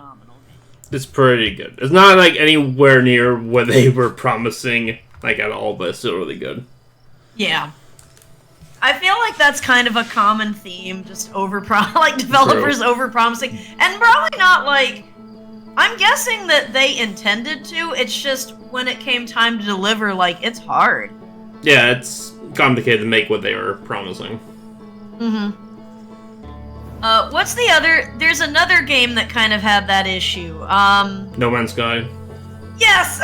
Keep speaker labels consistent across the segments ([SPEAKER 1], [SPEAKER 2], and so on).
[SPEAKER 1] phenomenal game.
[SPEAKER 2] It's pretty good. It's not like anywhere near what they were promising, like at all, but it's still really good.
[SPEAKER 1] Yeah. I feel like that's kind of a common theme, just like developers over-promising. And probably not like... I'm guessing that they intended to, it's just when it came time to deliver, like, it's hard.
[SPEAKER 2] Yeah, it's complicated to make what they were promising.
[SPEAKER 1] Mm-hmm. What's the other... There's another game that kind of had that issue.
[SPEAKER 2] No Man's Sky.
[SPEAKER 1] Yes!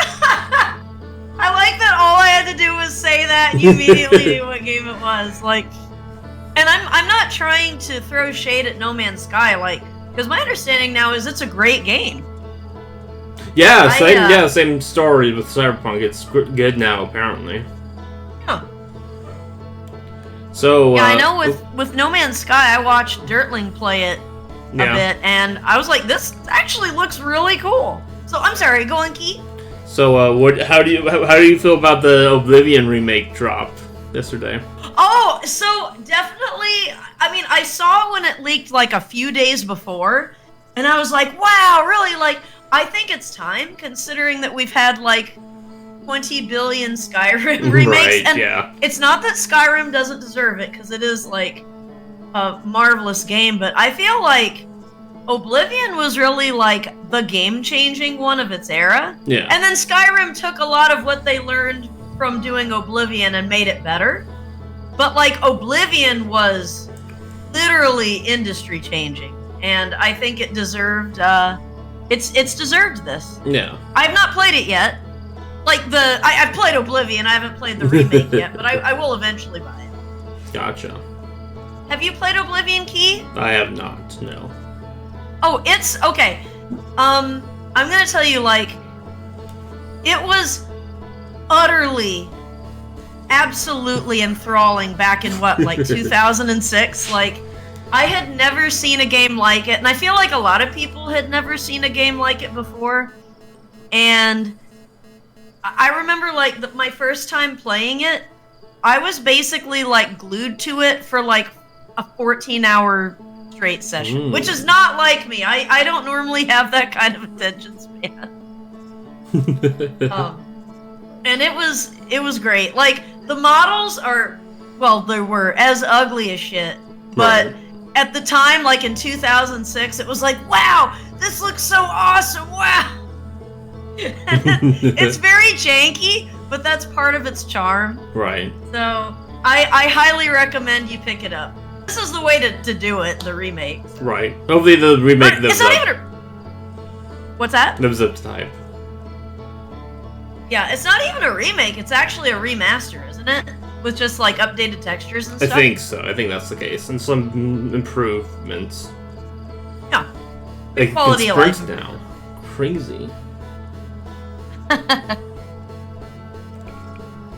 [SPEAKER 1] I like that all I had to do was say that and you immediately knew what game it was. Like, and I'm not trying to throw shade at No Man's Sky, like, because my understanding now is it's a great game.
[SPEAKER 2] Yeah, same story with Cyberpunk. It's good now, apparently.
[SPEAKER 1] Yeah.
[SPEAKER 2] So
[SPEAKER 1] yeah, I know with No Man's Sky, I watched Dirtling play it a bit, and I was like, this actually looks really cool. So I'm sorry, go on, Key.
[SPEAKER 2] So how do you feel about the Oblivion remake drop yesterday?
[SPEAKER 1] Oh, so definitely. I mean, I saw when it leaked like a few days before, and I was like, wow, really? Like, I think it's time, considering that we've had like 20 billion Skyrim remakes.
[SPEAKER 2] Right,
[SPEAKER 1] and
[SPEAKER 2] yeah.
[SPEAKER 1] It's not that Skyrim doesn't deserve it, because it is like a marvelous game, but I feel like Oblivion was really like the game-changing one of its era.
[SPEAKER 2] Yeah.
[SPEAKER 1] And then Skyrim took a lot of what they learned from doing Oblivion and made it better. But like Oblivion was literally industry-changing, and I think it deserved it's deserved this.
[SPEAKER 2] Yeah.
[SPEAKER 1] I've not played it yet. Like I've played Oblivion, I haven't played the remake yet, but I will eventually buy it.
[SPEAKER 2] Gotcha.
[SPEAKER 1] Have you played Oblivion, Key?
[SPEAKER 2] I have not, no.
[SPEAKER 1] Oh, it's okay. I'm gonna tell you, like, it was utterly, absolutely enthralling back in what, like 2006? Like, I had never seen a game like it, and I feel like a lot of people had never seen a game like it before. And I remember, like, my first time playing it, I was basically, like, glued to it for, like, a 14-hour straight session, which is not like me. I don't normally have that kind of attention span. And it was great. Like, the models are, well, they were as ugly as shit, but at the time, like in 2006, it was like, wow, this looks so awesome, wow. It's very janky, but that's part of its charm.
[SPEAKER 2] Right.
[SPEAKER 1] So I highly recommend you pick it up. This is the way to do it, the remake.
[SPEAKER 2] Right. Hopefully the remake lives up.
[SPEAKER 1] What's that?
[SPEAKER 2] Lives up to the hype.
[SPEAKER 1] Yeah, it's not even a remake. It's actually a remaster, isn't it? With just, like, updated textures and stuff?
[SPEAKER 2] I think so. I think that's the case. And some improvements.
[SPEAKER 1] Yeah.
[SPEAKER 2] Like,
[SPEAKER 1] Quality of life.
[SPEAKER 2] now. Crazy.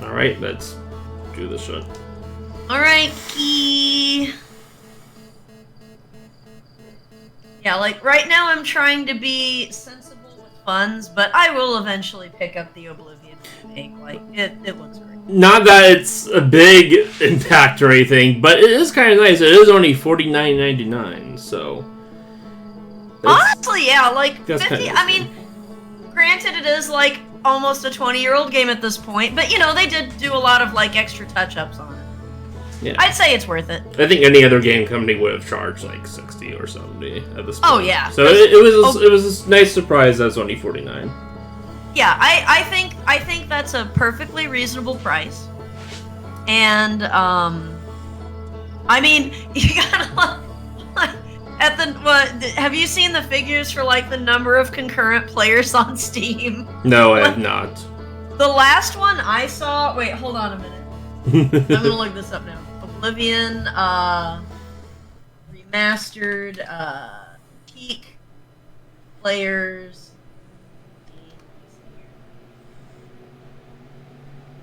[SPEAKER 2] Alright, let's do this shit.
[SPEAKER 1] Alright, Key. Yeah, like, right now I'm trying to be sensible with funds, but I will eventually pick up the Oblivion remake. Like, it looks great.
[SPEAKER 2] Not that it's a big impact or anything, but it is kind of nice. It is only $49.99, so...
[SPEAKER 1] Honestly, yeah, like, 50...
[SPEAKER 2] I
[SPEAKER 1] mean, granted, it is, like, almost a 20-year-old game at this point, but, you know, they did do a lot of, like, extra touch-ups on it.
[SPEAKER 2] Yeah.
[SPEAKER 1] I'd say it's worth it.
[SPEAKER 2] I think any other game company would have charged like 60 or 70 at this point.
[SPEAKER 1] Oh yeah.
[SPEAKER 2] So it was a nice surprise that's only 49.
[SPEAKER 1] Yeah, I think that's a perfectly reasonable price. And I mean, you gotta at the have you seen the figures for like the number of concurrent players on Steam?
[SPEAKER 2] No, I have not.
[SPEAKER 1] The last one I saw, wait, hold on a minute. I'm gonna look this up now. Oblivion, remastered, peak players,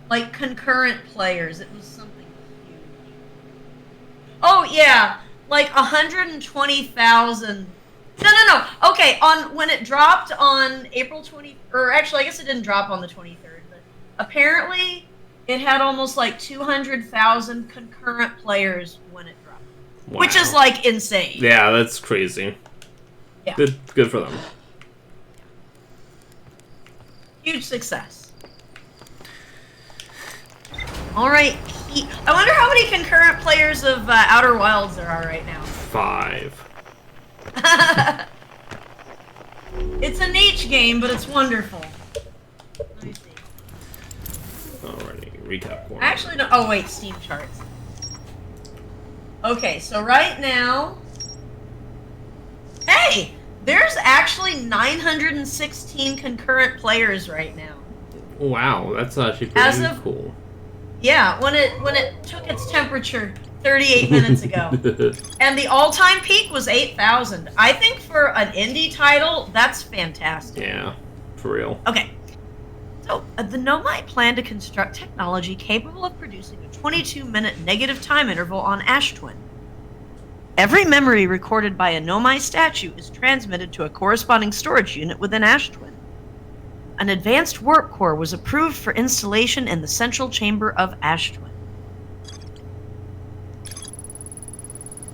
[SPEAKER 1] like concurrent players. It was something huge. Oh yeah, like 120,000. No. Okay, when it dropped on April 20, or actually, I guess it didn't drop on the 23rd, but apparently. It had almost like 200,000 concurrent players when it dropped. Wow. Which is like insane.
[SPEAKER 2] Yeah, that's crazy.
[SPEAKER 1] Yeah.
[SPEAKER 2] Good for them.
[SPEAKER 1] Huge success. All right. I wonder how many concurrent players of Outer Wilds there are right now.
[SPEAKER 2] 5.
[SPEAKER 1] It's a niche game, but it's wonderful. Let me see.
[SPEAKER 2] Alrighty, recap corner.
[SPEAKER 1] Actually, no. Oh, wait. Steam charts. Okay, so right now... Hey! There's actually 916 concurrent players right now.
[SPEAKER 2] Wow, that's actually pretty cool.
[SPEAKER 1] Yeah, when it took its temperature 38 minutes ago. And the all-time peak was 8,000. I think for an indie title, that's fantastic.
[SPEAKER 2] Yeah, for real.
[SPEAKER 1] Okay. So, the Nomai plan to construct technology capable of producing a 22-minute negative time interval on Ash Twin. Every memory recorded by a Nomai statue is transmitted to a corresponding storage unit within Ash Twin. An advanced warp core was approved for installation in the central chamber of Ash Twin.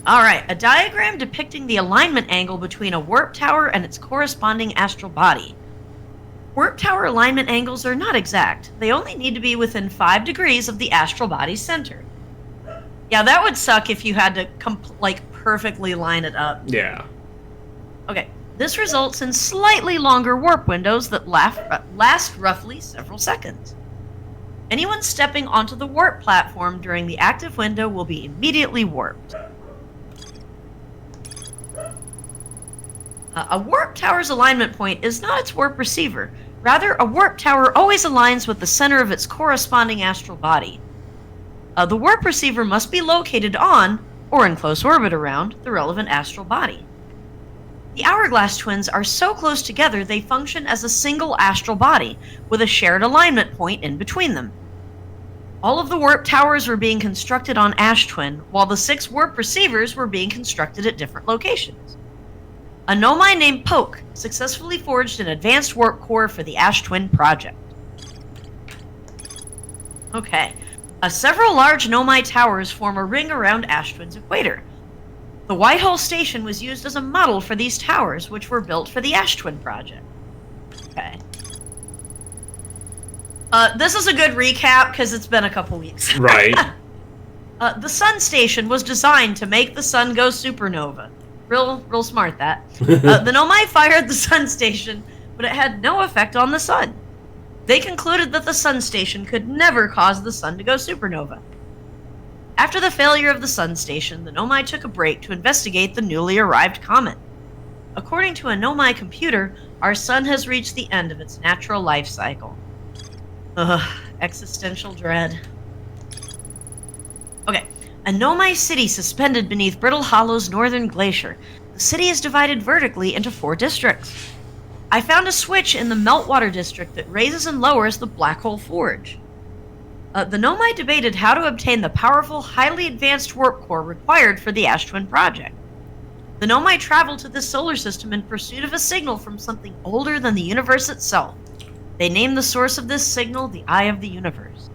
[SPEAKER 1] Alright, a diagram depicting the alignment angle between a warp tower and its corresponding astral body. Warp tower alignment angles are not exact. They only need to be within 5 degrees of the astral body's center. Yeah, that would suck if you had to, perfectly line it up.
[SPEAKER 2] Yeah.
[SPEAKER 1] Okay, this results in slightly longer warp windows that last roughly several seconds. Anyone stepping onto the warp platform during the active window will be immediately warped. A warp tower's alignment point is not its warp receiver. Rather, a warp tower always aligns with the center of its corresponding astral body. The warp receiver must be located on, or in close orbit around, the relevant astral body. The Hourglass twins are so close together they function as a single astral body, with a shared alignment point in between them. All of the warp towers were being constructed on Ash Twin, while the 6 warp receivers were being constructed at different locations. A Nomai named Poke successfully forged an advanced warp core for the Ash Twin project. Okay. Several large Nomai towers form a ring around Ash Twin's equator. The Whitehall Station was used as a model for these towers, which were built for the Ash Twin project. Okay. This is a good recap, because it's been a couple weeks.
[SPEAKER 2] Right.
[SPEAKER 1] The Sun Station was designed to make the sun go supernova. Real smart, that. The Nomai fired the Sun Station, but it had no effect on the sun. They concluded that the Sun Station could never cause the sun to go supernova. After the failure of the Sun Station, the Nomai took a break to investigate the newly arrived comet. According to a Nomai computer, our sun has reached the end of its natural life cycle. Ugh, existential dread. Okay, a Nomai city suspended beneath Brittle Hollow's northern glacier. The city is divided vertically into 4 districts. I found a switch in the Meltwater district that raises and lowers the Black Hole Forge. The Nomai debated how to obtain the powerful, highly advanced warp core required for the Ash Twin project. The Nomai traveled to this solar system in pursuit of a signal from something older than the universe itself. They named the source of this signal the Eye of the Universe.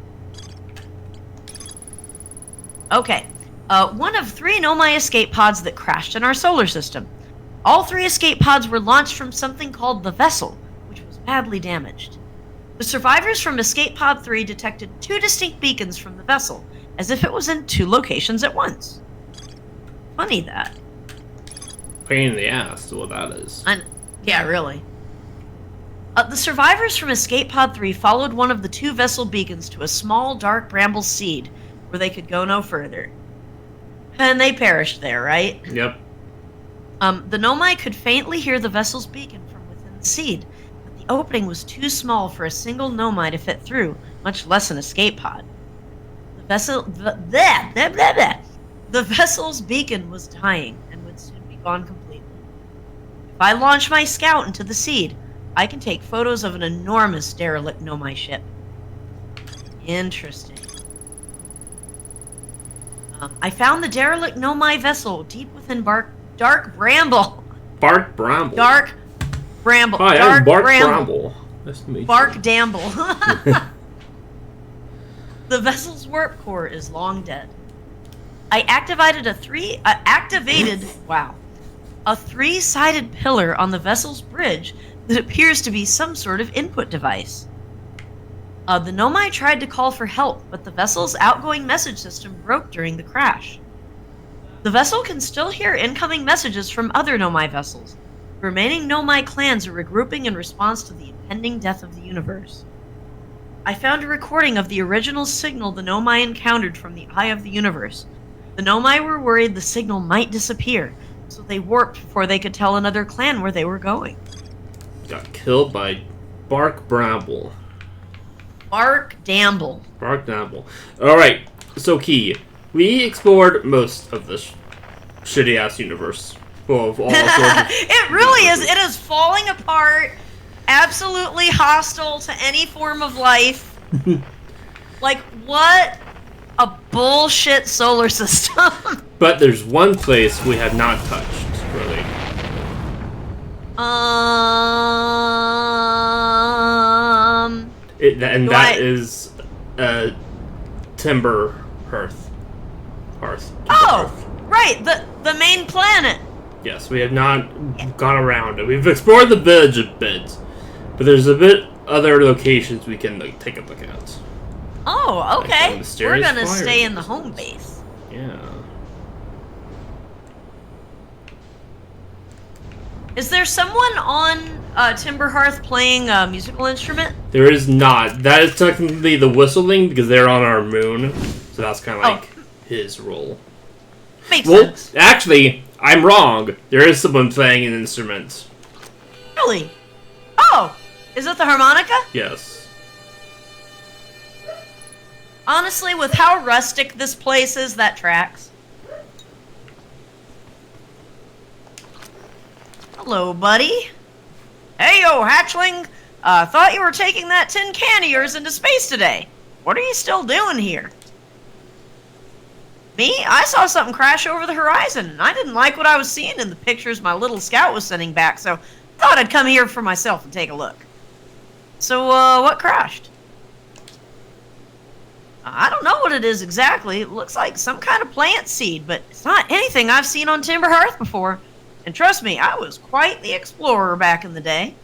[SPEAKER 1] Okay, one of 3 Nomai escape pods that crashed in our solar system. All 3 escape pods were launched from something called the Vessel, which was badly damaged. The survivors from Escape Pod 3 detected 2 distinct beacons from the Vessel, as if it was in 2 locations at once. Funny that.
[SPEAKER 2] Pain in the ass, is what that is.
[SPEAKER 1] Yeah, really. The survivors from Escape Pod 3 followed one of the 2 Vessel beacons to a small, dark bramble seed, where they could go no further. And they perished there, right?
[SPEAKER 2] Yep.
[SPEAKER 1] The Nomai could faintly hear the Vessel's beacon from within the seed, but the opening was too small for a single Nomai to fit through, much less an escape pod. The Vessel's beacon was dying and would soon be gone completely. If I launch my scout into the seed, I can take photos of an enormous derelict Nomai ship. Interesting. I found the derelict Nomai vessel deep within Dark Bramble.
[SPEAKER 2] Bark Bramble.
[SPEAKER 1] Dark Bramble.
[SPEAKER 2] Hi,
[SPEAKER 1] Dark
[SPEAKER 2] I'm Bark
[SPEAKER 1] Bramble.
[SPEAKER 2] Bramble. Nice to meet you.
[SPEAKER 1] Bark Damble. The vessel's warp core is long dead. I activated a three-sided pillar on the vessel's bridge that appears to be some sort of input device. The Nomai tried to call for help, but the vessel's outgoing message system broke during the crash. The vessel can still hear incoming messages from other Nomai vessels. The remaining Nomai clans are regrouping in response to the impending death of the universe. I found a recording of the original signal the Nomai encountered from the Eye of the Universe. The Nomai were worried the signal might disappear, so they warped before they could tell another clan where they were going.
[SPEAKER 2] Got killed by Bark Bramble.
[SPEAKER 1] Bark Damble.
[SPEAKER 2] Bark Bramble. Alright, so Key, we explored most of this shitty-ass universe. Full of all sorts of
[SPEAKER 1] It really is. It is falling apart. Absolutely hostile to any form of life. Like, what a bullshit solar system.
[SPEAKER 2] But there's one place we have not touched, really. That is Timber Hearth.
[SPEAKER 1] Oh, right, the main planet.
[SPEAKER 2] Yes, we have not gone around it. We've explored the village a bit, but there's a bit other locations we can take a look at.
[SPEAKER 1] Oh, okay.
[SPEAKER 2] Like
[SPEAKER 1] we're gonna
[SPEAKER 2] fire
[SPEAKER 1] stay in the home base.
[SPEAKER 2] Yeah.
[SPEAKER 1] Is there someone on Timber Hearth playing a musical instrument?
[SPEAKER 2] There is not. That is technically the whistling because they're on our moon, so that's kind of like his role.
[SPEAKER 1] Makes sense.
[SPEAKER 2] Actually, I'm wrong. There is someone playing an instrument.
[SPEAKER 1] Really? Oh, is it the harmonica?
[SPEAKER 2] Yes.
[SPEAKER 1] Honestly, with how rustic this place is, that tracks. Hello, buddy. Hey, yo, hatchling. Thought you were taking that tin can of yours into space today. What are you still doing here? Me? I saw something crash over the horizon, and I didn't like what I was seeing in the pictures my little scout was sending back, so thought I'd come here for myself and take a look. So, what crashed? I don't know what it is exactly. It looks like some kind of plant seed, but it's not anything I've seen on Timber Hearth before. And trust me, I was quite the explorer back in the day.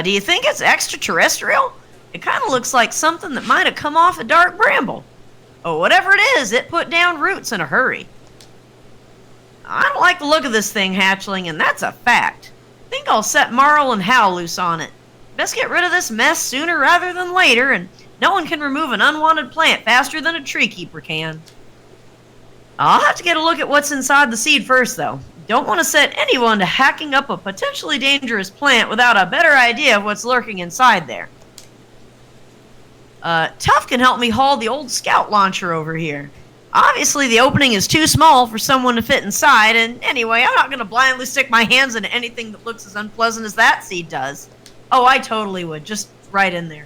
[SPEAKER 1] Do you think it's extraterrestrial? It kind of looks like something that might have come off a dark bramble. Oh, whatever it is, it put down roots in a hurry. I don't like the look of this thing, hatchling, and that's a fact. I think I'll set Marl and Hal loose on it. Best get rid of this mess sooner rather than later, and no one can remove an unwanted plant faster than a tree keeper can. I'll have to get a look at what's inside the seed first, though. Don't want to set anyone to hacking up a potentially dangerous plant without a better idea of what's lurking inside there. Tuff can help me haul the old scout launcher over here. Obviously, the opening is too small for someone to fit inside, and anyway, I'm not going to blindly stick my hands into anything that looks as unpleasant as that seed does. Oh, I totally would. Just right in there.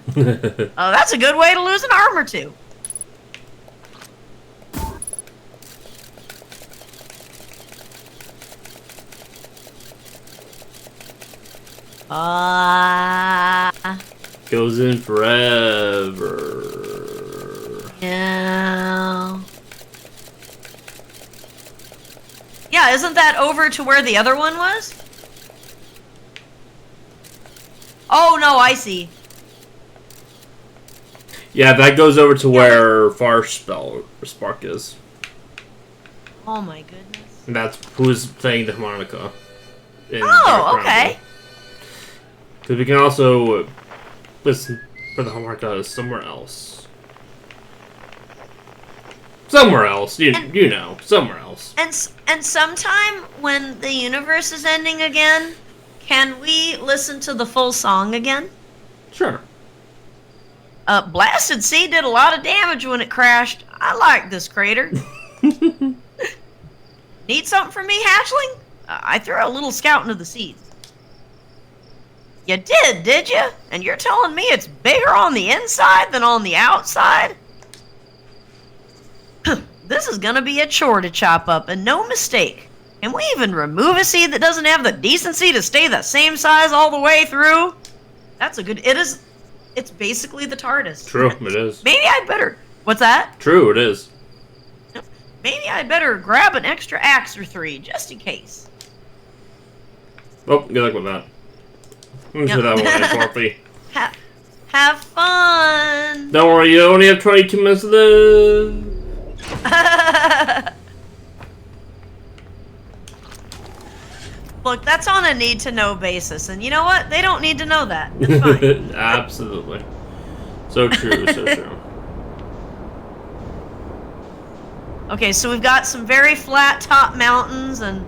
[SPEAKER 1] That's a good way to lose an arm or two.
[SPEAKER 2] Goes in forever.
[SPEAKER 1] Yeah. Yeah, isn't that over to where the other one was? Oh, no, I see.
[SPEAKER 2] Yeah, that goes over to where Spark is.
[SPEAKER 1] Oh my goodness.
[SPEAKER 2] And that's who's playing the harmonica.
[SPEAKER 1] Oh, okay.
[SPEAKER 2] Because we can also listen for the harmonica somewhere else. Somewhere else, you know, somewhere else.
[SPEAKER 1] And sometime when the universe is ending again, can we listen to the full song again?
[SPEAKER 2] Sure.
[SPEAKER 1] Blasted Sea did a lot of damage when it crashed. I like this crater. Need something from me, hatchling? I threw a little scout into the seed. You did you? And you're telling me it's bigger on the inside than on the outside? This is gonna be a chore to chop up, and no mistake. Can we even remove a seed that doesn't have the decency to stay the same size all the way through? That's a good... It's basically the TARDIS.
[SPEAKER 2] True, it is.
[SPEAKER 1] Maybe I'd better... What's that?
[SPEAKER 2] True, it is.
[SPEAKER 1] maybe I better grab an extra axe or 3, just in case.
[SPEAKER 2] Oh, good luck with that. I'm sure that won't end properly.
[SPEAKER 1] Have fun!
[SPEAKER 2] Don't worry, you only have 22 minutes to live.
[SPEAKER 1] Look, that's on a need-to-know basis, and you know what? They don't need to know that. It's fine.
[SPEAKER 2] Absolutely. So true, so true.
[SPEAKER 1] Okay, so we've got some very flat-top mountains and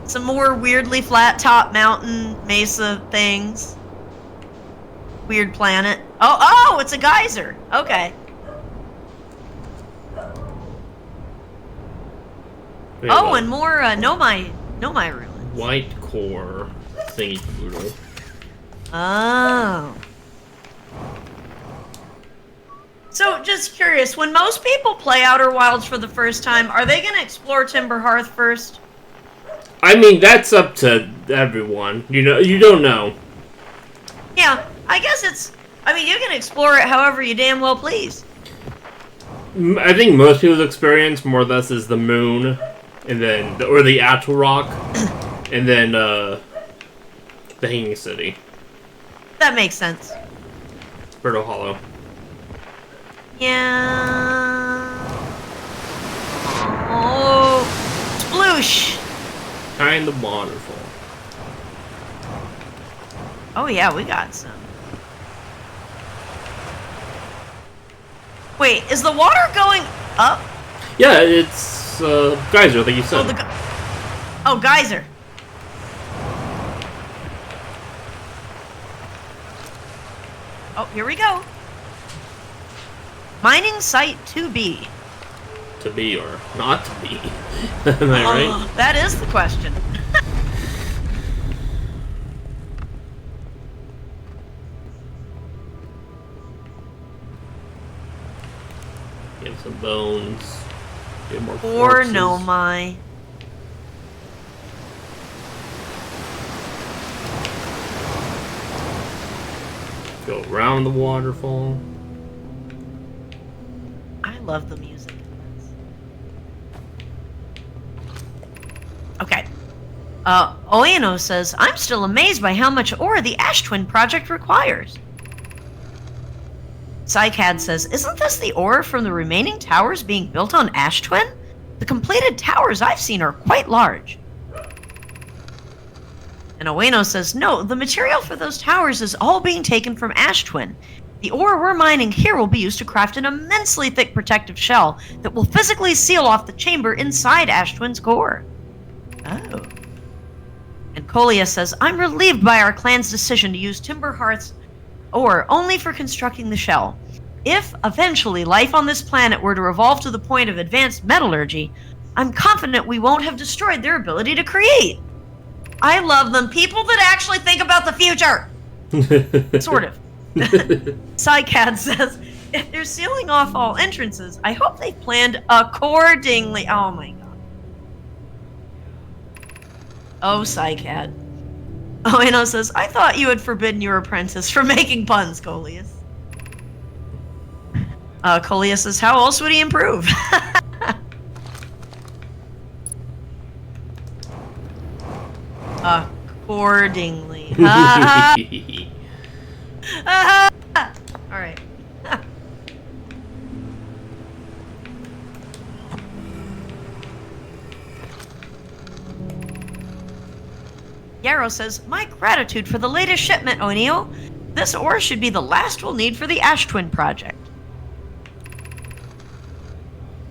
[SPEAKER 1] some more weirdly flat-top mountain mesa things. Weird planet. Oh, it's a geyser. Okay. Oh, and more Nomai ruins.
[SPEAKER 2] White core thingy poodle.
[SPEAKER 1] Oh. So, just curious, when most people play Outer Wilds for the first time, are they going to explore Timber Hearth first?
[SPEAKER 2] I mean, that's up to everyone. You know, you don't know.
[SPEAKER 1] Yeah, I guess it's... I mean, you can explore it however you damn well please.
[SPEAKER 2] I think most people's experience, more or less, is the moon, and then... Or the Atoll Rock, and then, the Hanging City.
[SPEAKER 1] That makes sense.
[SPEAKER 2] Birdo Hollow.
[SPEAKER 1] Yeah... Oh... Sploosh!
[SPEAKER 2] Kind of waterfall.
[SPEAKER 1] Oh yeah, we got some. Wait, is the water going up?
[SPEAKER 2] Yeah, it's, geyser, like you said.
[SPEAKER 1] Oh, geyser. Oh, here we go. Mining site 2B.
[SPEAKER 2] To be or not to be. Am I right?
[SPEAKER 1] That is the question.
[SPEAKER 2] Get some bones. Get more
[SPEAKER 1] Or
[SPEAKER 2] corpses.
[SPEAKER 1] Nomai.
[SPEAKER 2] Go around the waterfall.
[SPEAKER 1] I love the music in this. Okay. Oeno says, I'm still amazed by how much ore the Ash Twin project requires. Psycad says, isn't this the ore from the remaining towers being built on Ash Twin? The completed towers I've seen are quite large. And Oeno says, no, the material for those towers is all being taken from Ash Twin. The ore we're mining here will be used to craft an immensely thick protective shell that will physically seal off the chamber inside Ash Twin's core. Oh. And Colia says, I'm relieved by our clan's decision to use Timber Hearth's ore only for constructing the shell. If, eventually, life on this planet were to evolve to the point of advanced metallurgy, I'm confident we won't have destroyed their ability to create. I love them. People that actually think about the future. Sort of. Psycad says, if they're sealing off all entrances, I hope they've planned accordingly. Oh my god. Oh, Psycad. Oeno says, I thought you had forbidden your apprentice from making puns, Coleus. Coleus says, how else would he improve? Accordingly. Alright. Yarrow says, my gratitude for the latest shipment, O'Neill. This ore should be the last we'll need for the Ash Twin project.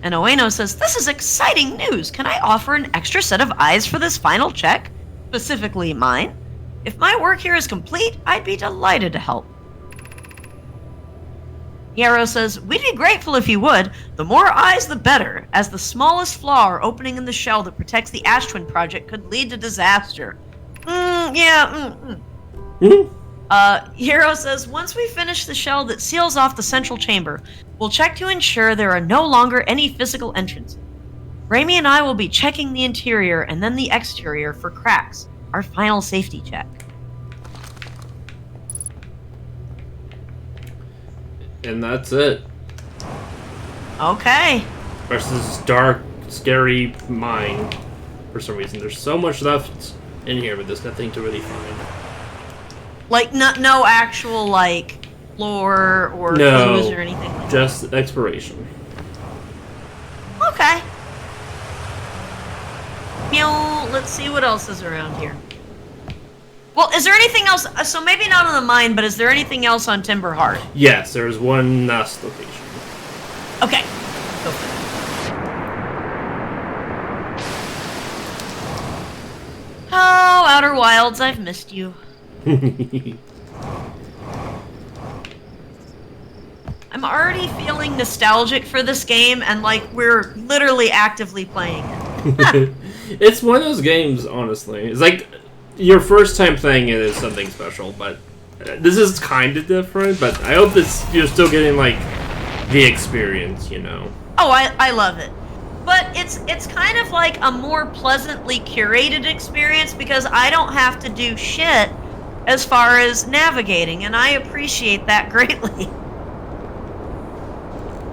[SPEAKER 1] And Oeno says, this is exciting news. Can I offer an extra set of eyes for this final check? Specifically mine. If my work here is complete, I'd be delighted to help. Yarrow says, we'd be grateful if you would. The more eyes, the better, as the smallest flaw or opening in the shell that protects the Ash Twin project could lead to disaster. Hero says, once we finish the shell that seals off the central chamber, we'll check to ensure there are no longer any physical entrances. Raimi and I will be checking the interior and then the exterior for cracks, our final safety check.
[SPEAKER 2] And that's it.
[SPEAKER 1] Okay.
[SPEAKER 2] versus this dark, scary mine. For some reason, there's so much left in here, but there's nothing to really find.
[SPEAKER 1] Like, no actual, like, lore or
[SPEAKER 2] No,
[SPEAKER 1] clues or anything like that?
[SPEAKER 2] Just exploration.
[SPEAKER 1] Okay. Meow, let's see what else is around here. Well, is there anything else? So maybe not on the mine, but is there anything else on Timberheart?
[SPEAKER 2] Yes, there's one last location.
[SPEAKER 1] Okay. Go for it. Oh, Outer Wilds, I've missed you. I'm already feeling nostalgic for this game, and like we're literally actively playing it.
[SPEAKER 2] It's one of those games, honestly. It's like your first time playing it is something special, but this is kind of different. But I hope you're still getting like the experience, you know.
[SPEAKER 1] Oh, I love it. But it's kind of like a more pleasantly curated experience because I don't have to do shit as far as navigating, and I appreciate that greatly.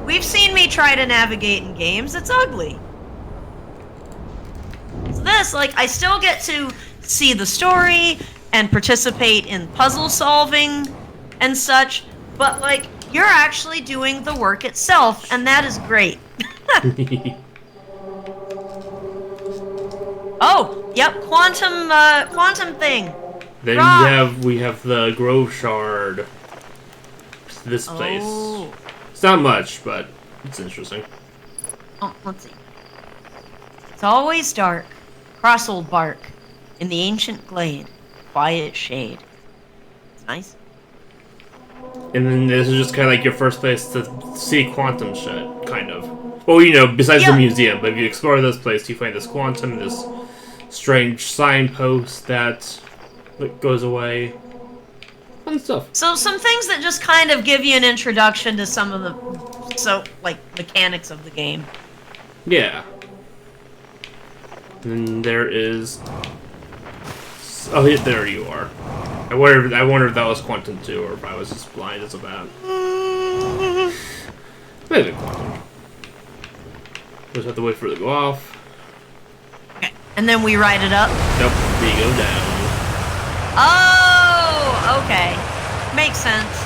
[SPEAKER 1] We've seen me try to navigate in games, it's ugly. So this, like, I still get to see the story and participate in puzzle solving and such, but like, you're actually doing the work itself, and that is great. Oh, yep, quantum thing.
[SPEAKER 2] Then we have the Grove Shard. This place.
[SPEAKER 1] Oh.
[SPEAKER 2] It's not much, but it's interesting.
[SPEAKER 1] Oh, let's see. It's always dark, cross old bark, in the ancient glade, quiet shade. It's nice.
[SPEAKER 2] And then this is just kind of like your first place to see quantum shit, kind of. Well, you know, besides the museum, but if you explore this place, you find this quantum, this strange signpost that goes away. Fun stuff. So
[SPEAKER 1] some things that just kind of give you an introduction to some of the, mechanics of the game.
[SPEAKER 2] Yeah. And there is... Oh, yeah, there you are. I wonder if that was Quantum 2, or if I was just blind as a bat. Maybe Quantum. Just have to wait for it to go off.
[SPEAKER 1] Okay. And then we ride it up?
[SPEAKER 2] Nope, we go down.
[SPEAKER 1] Oh, okay. Makes sense.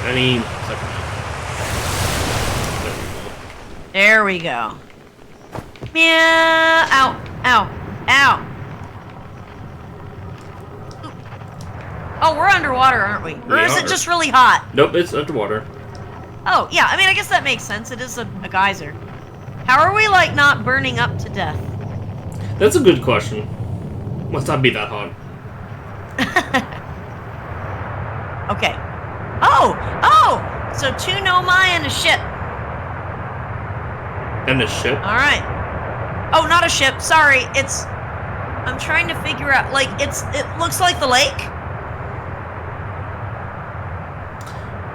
[SPEAKER 2] Any second. There we go.
[SPEAKER 1] There we go. Meow. Ow. Ow. Ow. Oh, we're underwater, aren't we? Or is it just really hot?
[SPEAKER 2] Nope, it's underwater.
[SPEAKER 1] Oh, yeah, I mean, I guess that makes sense. It is a geyser. How are we, like, not burning up to death?
[SPEAKER 2] That's a good question. Must not be that hot.
[SPEAKER 1] Okay. Oh! So 2 Nomai and a ship.
[SPEAKER 2] And a ship?
[SPEAKER 1] Alright. Oh, not a ship. Sorry. I'm trying to figure out, like, it looks like the lake.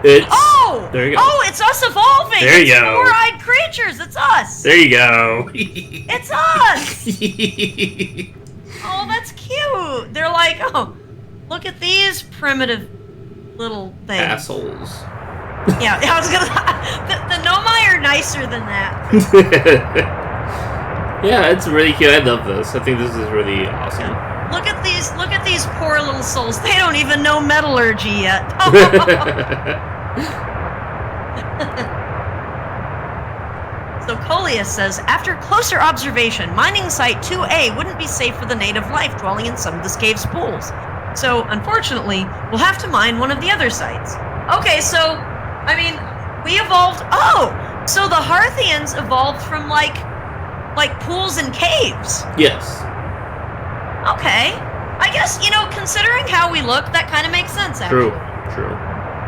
[SPEAKER 2] There you go.
[SPEAKER 1] Oh, it's us evolving!
[SPEAKER 2] There you go.
[SPEAKER 1] 4-eyed creatures, it's us!
[SPEAKER 2] There you go.
[SPEAKER 1] It's us! Oh, that's cute! They're like, oh, look at these primitive little things.
[SPEAKER 2] Assholes.
[SPEAKER 1] Yeah, I was gonna... The Nomai are nicer than that.
[SPEAKER 2] Yeah, it's really cute. I love this. I think this is really awesome.
[SPEAKER 1] Look at these poor little souls. They don't even know metallurgy yet. So Coleus says, after closer observation, mining site 2A wouldn't be safe for the native life dwelling in some of this cave's pools. So, unfortunately, we'll have to mine one of the other sites. Okay, so, I mean, we evolved... Oh! So the Hearthians evolved from, like pools and caves.
[SPEAKER 2] Yes.
[SPEAKER 1] Okay. I guess, considering how we look, that kind of makes sense, actually.
[SPEAKER 2] True.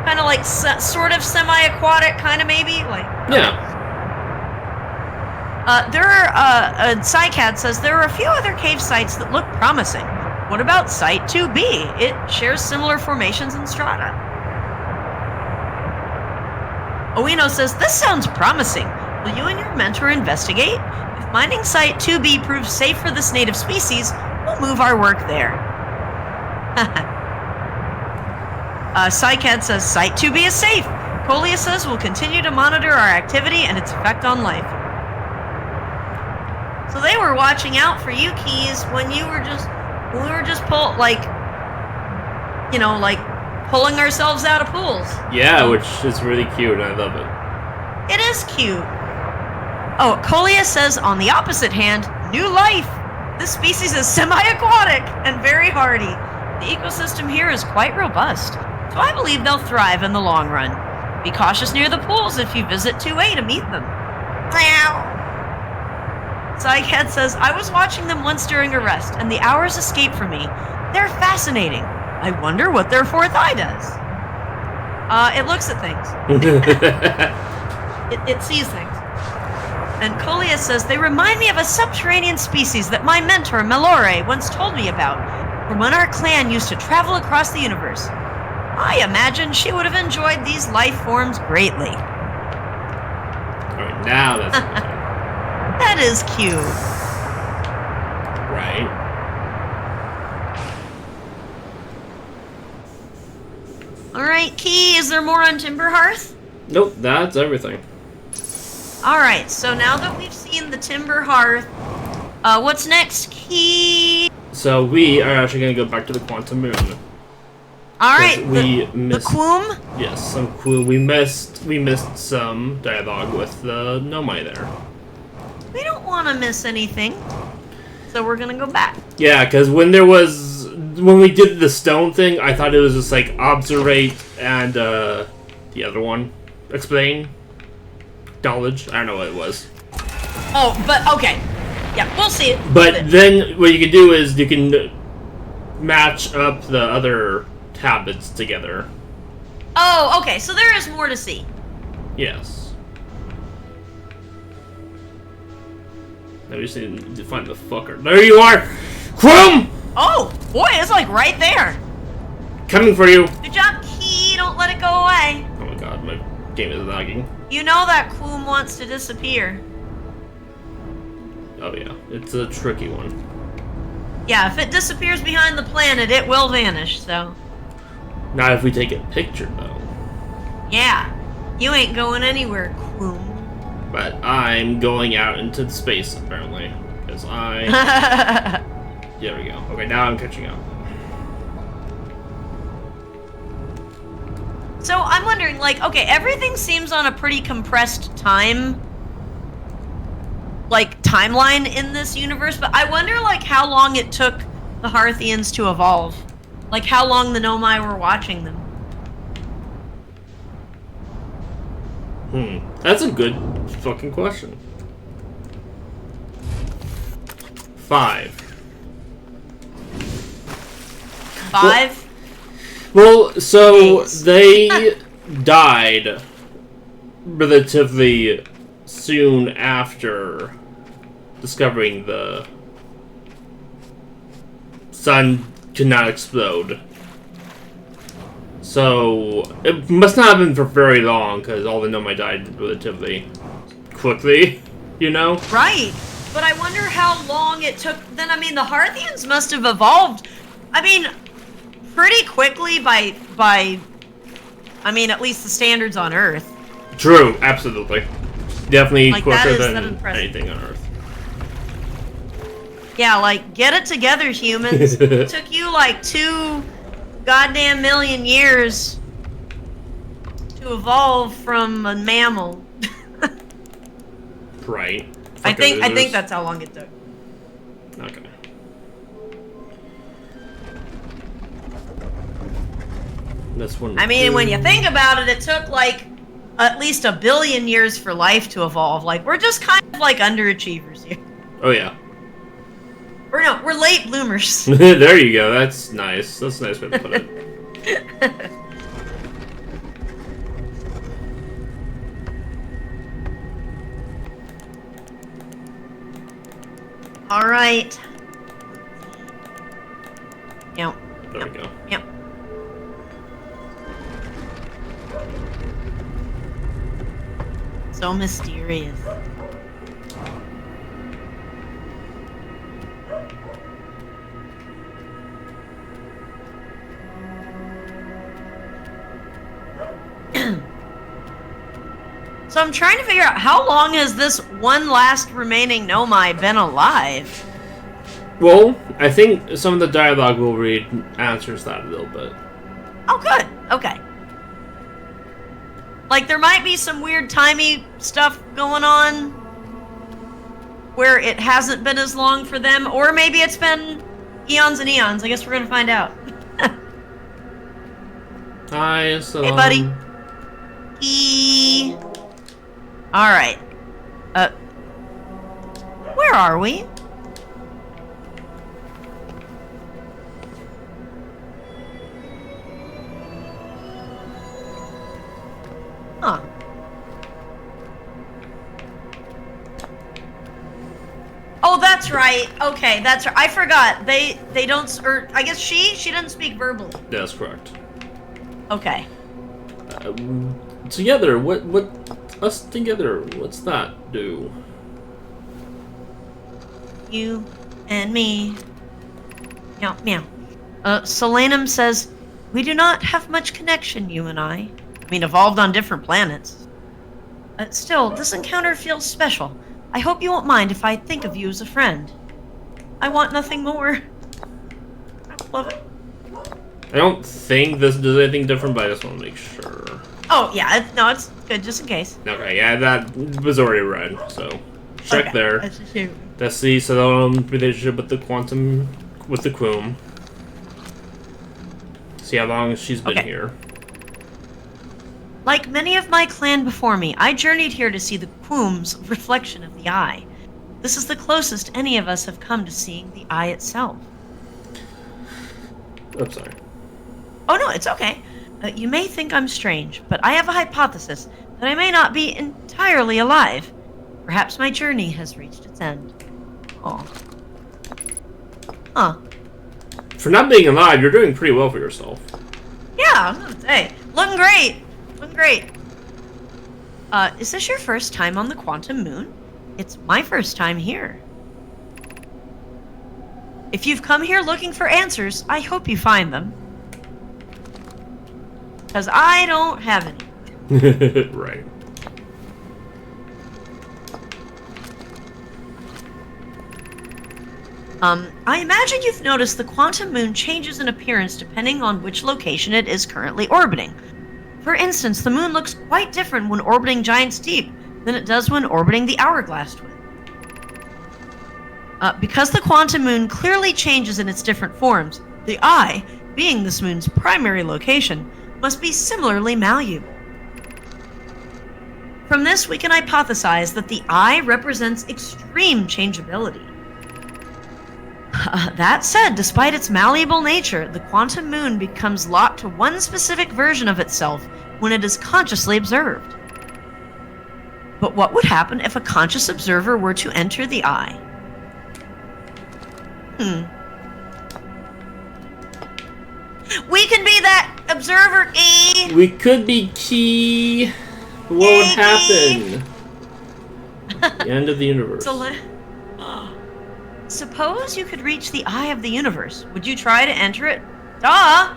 [SPEAKER 1] Kind of like sort of semi-aquatic, kind of maybe? Like.
[SPEAKER 2] Yeah.
[SPEAKER 1] Psycat says, there are a few other cave sites that look promising. What about Site 2B? It shares similar formations and strata. Oino says, this sounds promising. Will you and your mentor investigate? If mining Site 2B proves safe for this native species, we'll move our work there. Psycad says, Site 2B is safe. Coleus says, we'll continue to monitor our activity and its effect on life. So they were watching out for you, Keys, when we were just pulling ourselves out of pools.
[SPEAKER 2] Yeah, which is really cute. I love it.
[SPEAKER 1] It is cute. Oh, Colia says, on the opposite hand, new life. This species is semi-aquatic and very hardy. The ecosystem here is quite robust, so I believe they'll thrive in the long run. Be cautious near the pools if you visit 2A to meet them. Zycat says, I was watching them once during a rest, and the hours escape from me. They're fascinating. I wonder what their fourth eye does. It looks at things. It sees things. And Colia says, they remind me of a subterranean species that my mentor, Melore, once told me about, from when our clan used to travel across the universe. I imagine she would have enjoyed these life forms greatly.
[SPEAKER 2] Alright, now that's
[SPEAKER 1] That is cute.
[SPEAKER 2] right.
[SPEAKER 1] Alright, Key, is there more on Timberhearth?
[SPEAKER 2] Nope, that's everything.
[SPEAKER 1] Alright, so now that we've seen the Timberhearth, what's next, Key?
[SPEAKER 2] So we are actually going to go back to the Quantum Moon.
[SPEAKER 1] Alright,
[SPEAKER 2] We
[SPEAKER 1] the
[SPEAKER 2] missed
[SPEAKER 1] Quoom?
[SPEAKER 2] Yes, some cool. We missed some dialogue with the Nomai there.
[SPEAKER 1] We don't want to miss anything, so we're gonna go back.
[SPEAKER 2] Yeah, because when we did the stone thing, I thought it was just like observate and the other one, explain, knowledge. I don't know what it was.
[SPEAKER 1] Oh, but okay. Yeah, we'll see it.
[SPEAKER 2] But then what you can do is you can match up the other tablets together.
[SPEAKER 1] Oh, okay, so there is more to see.
[SPEAKER 2] Yes. Now we just need to find the fucker. There you are! Chrome!
[SPEAKER 1] Oh, boy, it's like right there.
[SPEAKER 2] Coming for you!
[SPEAKER 1] Good job, Key. Don't let it go away.
[SPEAKER 2] Oh my god, my game is lagging.
[SPEAKER 1] You know that Quoom wants to disappear.
[SPEAKER 2] Oh yeah, it's a tricky one.
[SPEAKER 1] Yeah, if it disappears behind the planet, it will vanish, so.
[SPEAKER 2] Not if we take a picture though.
[SPEAKER 1] Yeah, you ain't going anywhere, Quoom.
[SPEAKER 2] But I'm going out into space apparently. Because I... There we go. Okay, now I'm catching up.
[SPEAKER 1] So I'm wondering, like, okay, everything seems on a pretty compressed timeline in this universe, but I wonder, like, how long it took the Hearthians to evolve. Like, how long the Nomai were watching them.
[SPEAKER 2] That's a good fucking question. 5.
[SPEAKER 1] 5?
[SPEAKER 2] Well, so
[SPEAKER 1] Days.
[SPEAKER 2] they died relatively soon after discovering the sun could not explode. So it must not have been for very long because all the Nomai died relatively quickly, you know?
[SPEAKER 1] Right. But I wonder how long it took. Then, I mean, the Hearthians must have evolved, I mean, pretty quickly by I mean, at least the standards on Earth.
[SPEAKER 2] True, absolutely. Definitely
[SPEAKER 1] Like,
[SPEAKER 2] quicker
[SPEAKER 1] that
[SPEAKER 2] than
[SPEAKER 1] impressive.
[SPEAKER 2] anything on Earth.
[SPEAKER 1] Yeah, like, get it together, humans. It took you, like, 2 goddamn million years to evolve from a mammal.
[SPEAKER 2] Right.
[SPEAKER 1] I think
[SPEAKER 2] Fuckers.
[SPEAKER 1] that's how long it took.
[SPEAKER 2] Okay. That's one.
[SPEAKER 1] I mean, when you think about it, it took, like, at least 1 billion years for life to evolve. Like, we're just kind of like underachievers here.
[SPEAKER 2] Oh yeah.
[SPEAKER 1] Or no, we're late bloomers.
[SPEAKER 2] There you go. That's nice. That's a nice way to put it.
[SPEAKER 1] All right. Yep.
[SPEAKER 2] There we go.
[SPEAKER 1] Yep. So mysterious. So I'm trying to figure out how long has this one last remaining Nomai been alive?
[SPEAKER 2] Well, I think some of the dialogue we'll read answers that a little bit.
[SPEAKER 1] Oh, good. Okay. Like, there might be some weird timey stuff going on where it hasn't been as long for them, or maybe it's been eons and eons. I guess we're gonna find out.
[SPEAKER 2] Hi, so.
[SPEAKER 1] Hey, buddy. Alright. Where are we? Huh. Oh, that's right. Okay, that's right. I forgot. They don't, or I guess she doesn't speak verbally.
[SPEAKER 2] That's correct.
[SPEAKER 1] Okay.
[SPEAKER 2] Together, what us together, what's that do?
[SPEAKER 1] You and me. Meow, meow. Solanum says, we do not have much connection, you and I. I mean, evolved on different planets. Still, this encounter feels special. I hope you won't mind if I think of you as a friend. I want nothing more. I love it.
[SPEAKER 2] I don't think this does anything different, but I just want to make sure.
[SPEAKER 1] Oh, yeah. No, it's good, just in case.
[SPEAKER 2] Okay, yeah, that was already read, so check
[SPEAKER 1] Okay,
[SPEAKER 2] there.
[SPEAKER 1] that's just you.
[SPEAKER 2] That's the relationship with the quantum, with the Quum. See how long she's been here.
[SPEAKER 1] Like many of my clan before me, I journeyed here to see the Quum's reflection of the eye. This is the closest any of us have come to seeing the eye itself.
[SPEAKER 2] I'm sorry.
[SPEAKER 1] Oh no, it's okay. You may think I'm strange, but I have a hypothesis that I may not be entirely alive. Perhaps my journey has reached its end. Oh. Huh.
[SPEAKER 2] For not being alive, you're doing pretty well for yourself.
[SPEAKER 1] Yeah, I was gonna say. Looking great. Looking great. Is this your first time on the Quantum Moon? It's my first time here. If you've come here looking for answers, I hope you find them. Because I don't have any.
[SPEAKER 2] Right.
[SPEAKER 1] I imagine you've noticed the Quantum Moon changes in appearance depending on which location it is currently orbiting. For instance, the moon looks quite different when orbiting Giant's Deep than it does when orbiting the Hourglass Twin. Because the Quantum Moon clearly changes in its different forms, the Eye, being this moon's primary location, must be similarly malleable. From this, we can hypothesize that the Eye represents extreme changeability. That said, despite its malleable nature, the Quantum Moon becomes locked to one specific version of itself when it is consciously observed. But what would happen if a conscious observer were to enter the Eye? We can be that observer, E!
[SPEAKER 2] We could be key. What would happen? The end of the universe.
[SPEAKER 1] Suppose you could reach the eye of the universe. Would you try to enter it? Duh!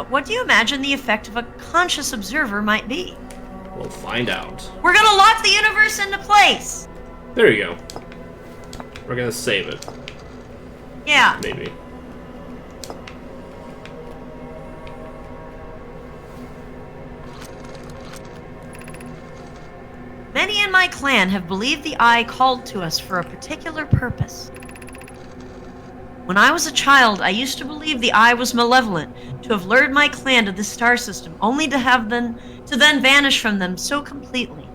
[SPEAKER 1] What do you imagine the effect of a conscious observer might be?
[SPEAKER 2] We'll find out.
[SPEAKER 1] We're gonna lock the universe into place!
[SPEAKER 2] There you go. We're gonna save it.
[SPEAKER 1] Yeah.
[SPEAKER 2] Maybe.
[SPEAKER 1] Many in my clan have believed the Eye called to us for a particular purpose. When I was a child, I used to believe the Eye was malevolent, to have lured my clan to this star system, only to have them to then vanish from them so completely.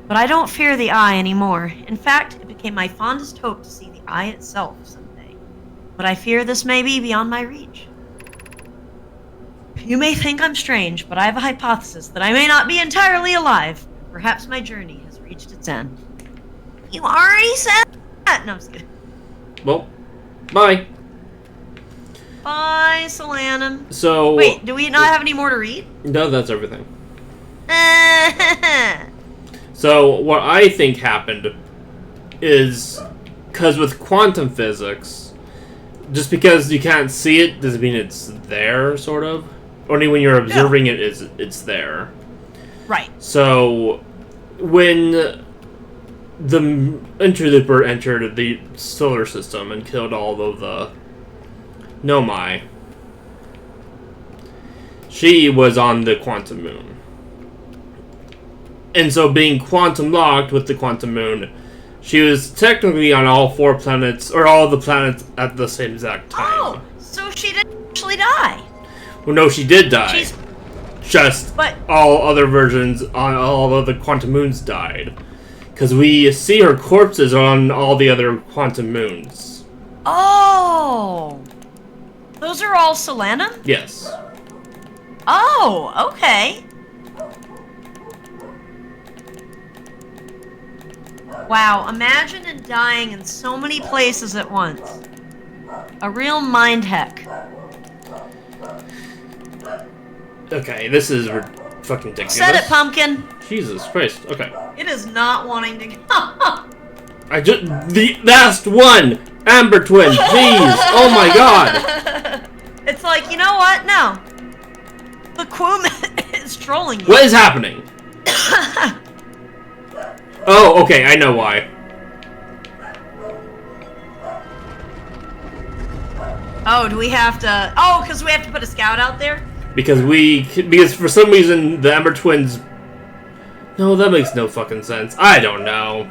[SPEAKER 1] But I don't fear the Eye anymore. In fact, it became my fondest hope to see the Eye itself someday. But I fear this may be beyond my reach. You may think I'm strange, but I have a hypothesis that I may not be entirely alive. Perhaps my journey has reached its end. You already said that! No, I'm just kidding.
[SPEAKER 2] Well, bye.
[SPEAKER 1] Bye, Solanum.
[SPEAKER 2] So...
[SPEAKER 1] Wait, do we not have any more to read?
[SPEAKER 2] No, that's everything. So, what I think happened is... Because with quantum physics, just because you can't see it doesn't mean it's there, sort of. Only when you're observing it's there.
[SPEAKER 1] Right.
[SPEAKER 2] So, when the Interlooper entered the solar system and killed all of the Nomai, she was on the Quantum Moon. And so, being quantum locked with the Quantum Moon, she was technically on all 4 planets, or all of the planets at the same exact time.
[SPEAKER 1] Oh, so she didn't actually die.
[SPEAKER 2] Well, no, she did die.
[SPEAKER 1] She's...
[SPEAKER 2] Just
[SPEAKER 1] But...
[SPEAKER 2] all other versions on all of the Quantum Moons died. Because we see her corpses on all the other Quantum Moons.
[SPEAKER 1] Oh! Those are all Solana?
[SPEAKER 2] Yes.
[SPEAKER 1] Oh, okay. Wow, imagine dying in so many places at once. A real mind heck.
[SPEAKER 2] Okay, this is fucking ridiculous.
[SPEAKER 1] Said it, Pumpkin.
[SPEAKER 2] Jesus Christ. Okay.
[SPEAKER 1] It is not wanting to go.
[SPEAKER 2] The last one! Amber Twin, please! Oh my god!
[SPEAKER 1] It's like, you know what? No. The Quum is trolling you.
[SPEAKER 2] What is happening? Oh, okay, I know why.
[SPEAKER 1] Oh, do we have to... Oh, because we have to put a scout out there?
[SPEAKER 2] Because for some reason the Ember Twins... No, that makes no fucking sense. I don't know.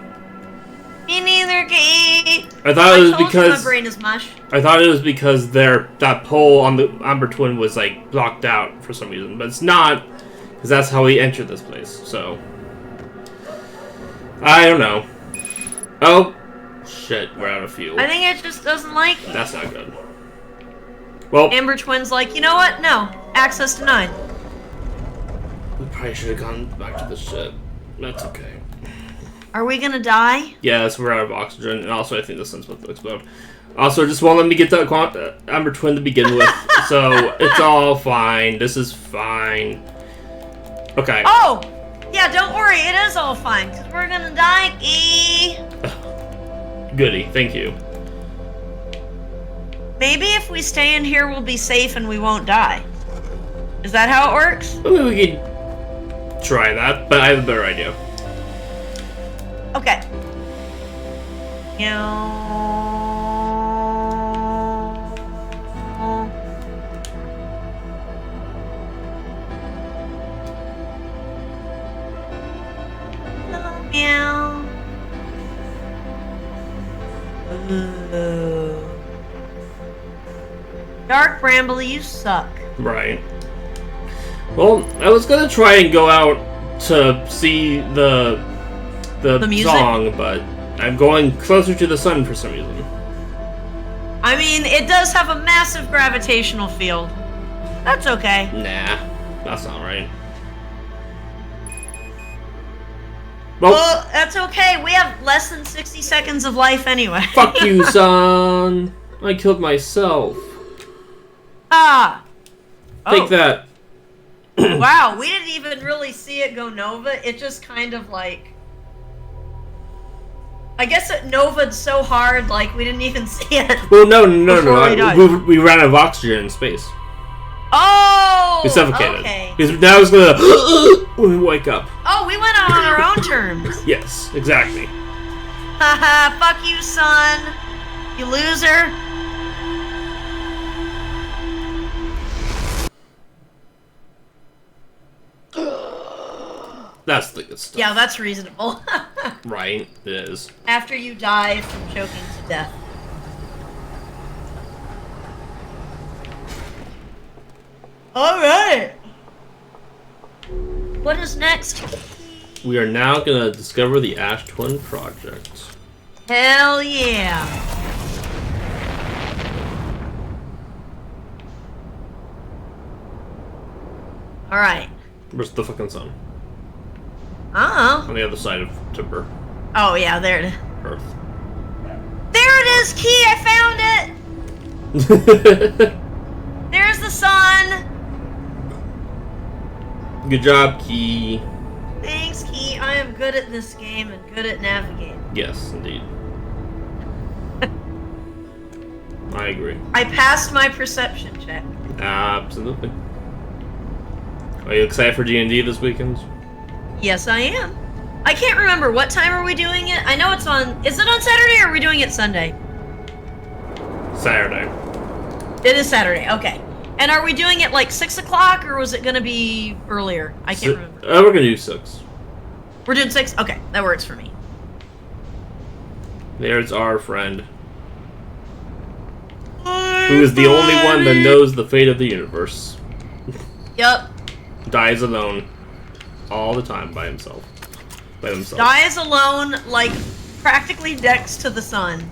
[SPEAKER 1] Me neither, Kate.
[SPEAKER 2] I thought it was
[SPEAKER 1] told you
[SPEAKER 2] because...
[SPEAKER 1] my brain is mush.
[SPEAKER 2] I thought it was because that pole on the Amber Twin was, like, blocked out for some reason. But it's not, because that's how we entered this place, so... I don't know. Oh, shit, we're out of fuel.
[SPEAKER 1] I think it just doesn't like it.
[SPEAKER 2] That's not good. Well,
[SPEAKER 1] Amber Twin's like, you know what? No. Access denied.
[SPEAKER 2] we probably should have gone back to the ship. That's okay.
[SPEAKER 1] Are we gonna die?
[SPEAKER 2] Yes, we're out of oxygen, and also I think the sun's about to explode. Also, just won't let me get that Amber Twin to begin with, so it's all fine. This is fine. Okay.
[SPEAKER 1] Oh! Yeah, don't worry. It is all fine, because we're gonna die.
[SPEAKER 2] Goody, thank you.
[SPEAKER 1] Maybe if we stay in here, we'll be safe and we won't die. Is that how it works?
[SPEAKER 2] Maybe we could try that, but I have a better idea.
[SPEAKER 1] Okay. Meow. Dark Bramble, you suck.
[SPEAKER 2] Right. Well, I was gonna try and go out to see the
[SPEAKER 1] music?
[SPEAKER 2] song, but I'm going closer to the sun for some reason.
[SPEAKER 1] I mean, it does have a massive gravitational field. That's okay.
[SPEAKER 2] Nah, that's not right.
[SPEAKER 1] Well, that's okay. We have less than 60 seconds of life anyway.
[SPEAKER 2] Fuck you, son. I killed myself.
[SPEAKER 1] Ah.
[SPEAKER 2] Take that.
[SPEAKER 1] Wow, we didn't even really see it go Nova. It just kind of like... I guess it Nova'd so hard, like, we didn't even see it.
[SPEAKER 2] Well, no. We ran out of oxygen in space.
[SPEAKER 1] Oh!
[SPEAKER 2] We suffocated.
[SPEAKER 1] Okay.
[SPEAKER 2] Because now it's gonna when we wake up.
[SPEAKER 1] Oh, we went out on our own terms.
[SPEAKER 2] Yes, exactly.
[SPEAKER 1] Haha, fuck you, son. You loser.
[SPEAKER 2] That's the good stuff.
[SPEAKER 1] Yeah, that's reasonable.
[SPEAKER 2] Right, it is.
[SPEAKER 1] After you die from choking to death. Alright. What is next?
[SPEAKER 2] We are now gonna discover the Ash Twin Project.
[SPEAKER 1] Hell yeah. Alright.
[SPEAKER 2] Where's the fucking sun?
[SPEAKER 1] Uh-oh.
[SPEAKER 2] On the other side of Timber.
[SPEAKER 1] Oh, yeah, there it is.
[SPEAKER 2] Earth.
[SPEAKER 1] There it is, Key! I found it! There's the sun!
[SPEAKER 2] Good job, Key.
[SPEAKER 1] Thanks, Key. I am good at this game and good at navigating.
[SPEAKER 2] Yes, indeed. I agree.
[SPEAKER 1] I passed my perception check.
[SPEAKER 2] Absolutely. Are you excited for D&D this weekend?
[SPEAKER 1] Yes, I am. I can't remember, what time are we doing it? I know it's on... Is it on Saturday or are we doing it Sunday?
[SPEAKER 2] Saturday.
[SPEAKER 1] It is Saturday, okay. And are we doing it like 6 o'clock or was it going to be earlier? I can't remember.
[SPEAKER 2] We're gonna do 6.
[SPEAKER 1] We're doing 6? Okay, that works for me.
[SPEAKER 2] There's our friend. Who is the only one that knows the fate of the universe.
[SPEAKER 1] Yep.
[SPEAKER 2] Dies alone. All the time by himself. By himself.
[SPEAKER 1] Dies alone, like, practically next to the sun.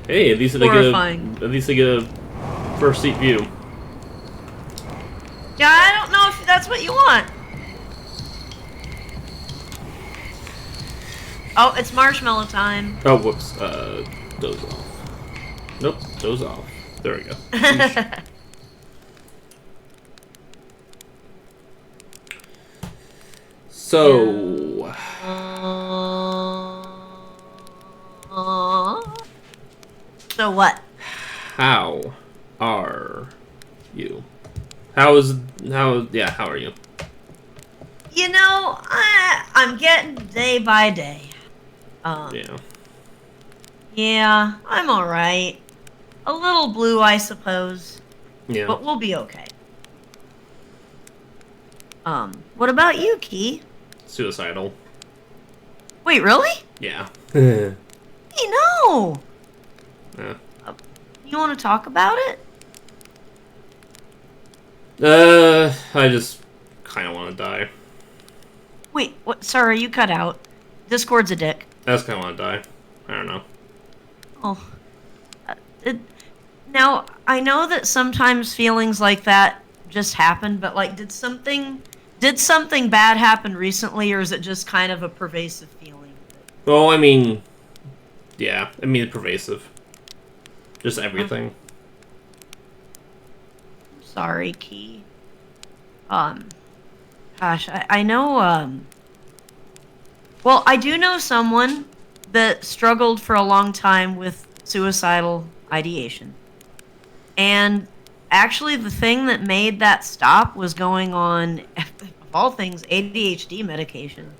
[SPEAKER 2] Hey, at least they get a first seat view.
[SPEAKER 1] Yeah, I don't know if that's what you want. Oh, it's marshmallow time.
[SPEAKER 2] Oh, whoops. Doze off. Nope, doze off. There we go. So...
[SPEAKER 1] So what?
[SPEAKER 2] How are you? How are you?
[SPEAKER 1] You know, I'm getting day by day.
[SPEAKER 2] Yeah.
[SPEAKER 1] Yeah, I'm alright. A little blue, I suppose.
[SPEAKER 2] Yeah.
[SPEAKER 1] But we'll be okay. What about you, Key?
[SPEAKER 2] Suicidal.
[SPEAKER 1] Wait, really?
[SPEAKER 2] Yeah.
[SPEAKER 1] Hey, no!
[SPEAKER 2] Yeah.
[SPEAKER 1] You want to talk about it?
[SPEAKER 2] I just kind of want to die.
[SPEAKER 1] Wait, what? Sorry, you cut out. Discord's a dick.
[SPEAKER 2] I just kind of want to die. I don't know.
[SPEAKER 1] Oh. Now, I know that sometimes feelings like that just happen, but, like, did something bad happen recently, or is it just kind of a pervasive feeling?
[SPEAKER 2] Well, I mean... Yeah, I mean, pervasive. Just everything.
[SPEAKER 1] Sorry, Key. Gosh, I know, well, I do know someone that struggled for a long time with suicidal ideation. And actually, the thing that made that stop was going on, of all things, ADHD medication.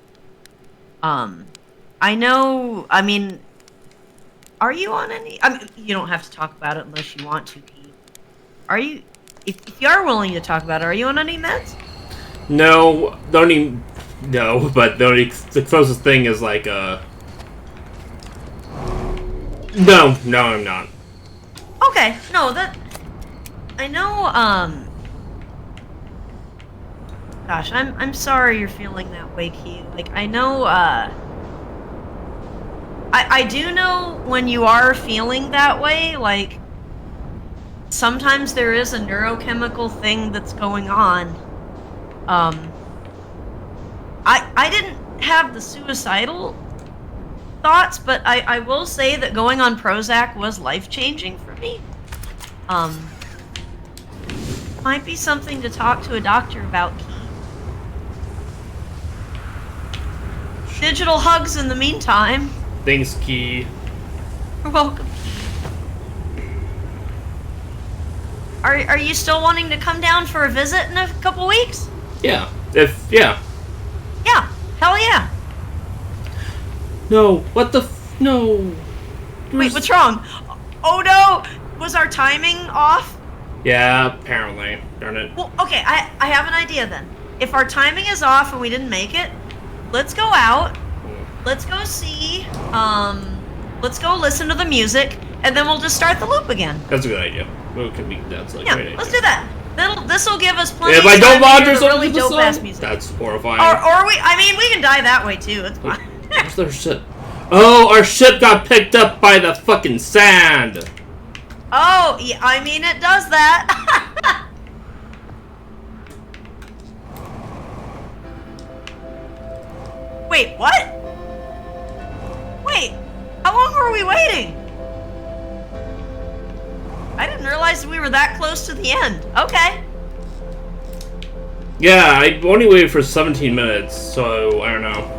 [SPEAKER 1] I know, I mean, are you on any... I mean, you don't have to talk about it unless you want to, Key. Are you... If you are willing to talk about it, are you on any meds?
[SPEAKER 2] No, don't even... No, but the closest thing is like, No, I'm not.
[SPEAKER 1] Okay, no, that... I know, Gosh, I'm sorry you're feeling that way, Key. Like, I know, I do know when you are feeling that way, like, sometimes there is a neurochemical thing that's going on. I didn't have the suicidal thoughts, but I will say that going on Prozac was life-changing for me. Might be something to talk to a doctor about, Key. Digital hugs in the meantime.
[SPEAKER 2] Thanks, Key.
[SPEAKER 1] You're welcome. Are you still wanting to come down for a visit in a couple weeks?
[SPEAKER 2] Yeah.
[SPEAKER 1] Yeah, hell yeah.
[SPEAKER 2] No, what the no.
[SPEAKER 1] Wait, what's wrong? Oh no! Was our timing off?
[SPEAKER 2] Yeah, apparently. Darn it.
[SPEAKER 1] Well, okay, I have an idea then. If our timing is off and we didn't make it, let's go out. Let's go see, let's go listen to the music, and then we'll just start the loop again.
[SPEAKER 2] That's a good idea. That's like
[SPEAKER 1] Yeah,
[SPEAKER 2] great idea.
[SPEAKER 1] let's do that. This'll give us plenty
[SPEAKER 2] If
[SPEAKER 1] of
[SPEAKER 2] I
[SPEAKER 1] time
[SPEAKER 2] don't
[SPEAKER 1] to
[SPEAKER 2] wander
[SPEAKER 1] hear the
[SPEAKER 2] something
[SPEAKER 1] really
[SPEAKER 2] to the
[SPEAKER 1] dope ass
[SPEAKER 2] song,
[SPEAKER 1] music.
[SPEAKER 2] that's horrifying.
[SPEAKER 1] Or we can die that way too, it's fine.
[SPEAKER 2] Where's their ship? Oh, our ship got picked up by the fucking sand!
[SPEAKER 1] Oh, yeah, I mean, it does that. Wait, what? Wait, how long were we waiting? I didn't realize we were that close to the end. Okay.
[SPEAKER 2] Yeah, I only waited for 17 minutes, so I don't know.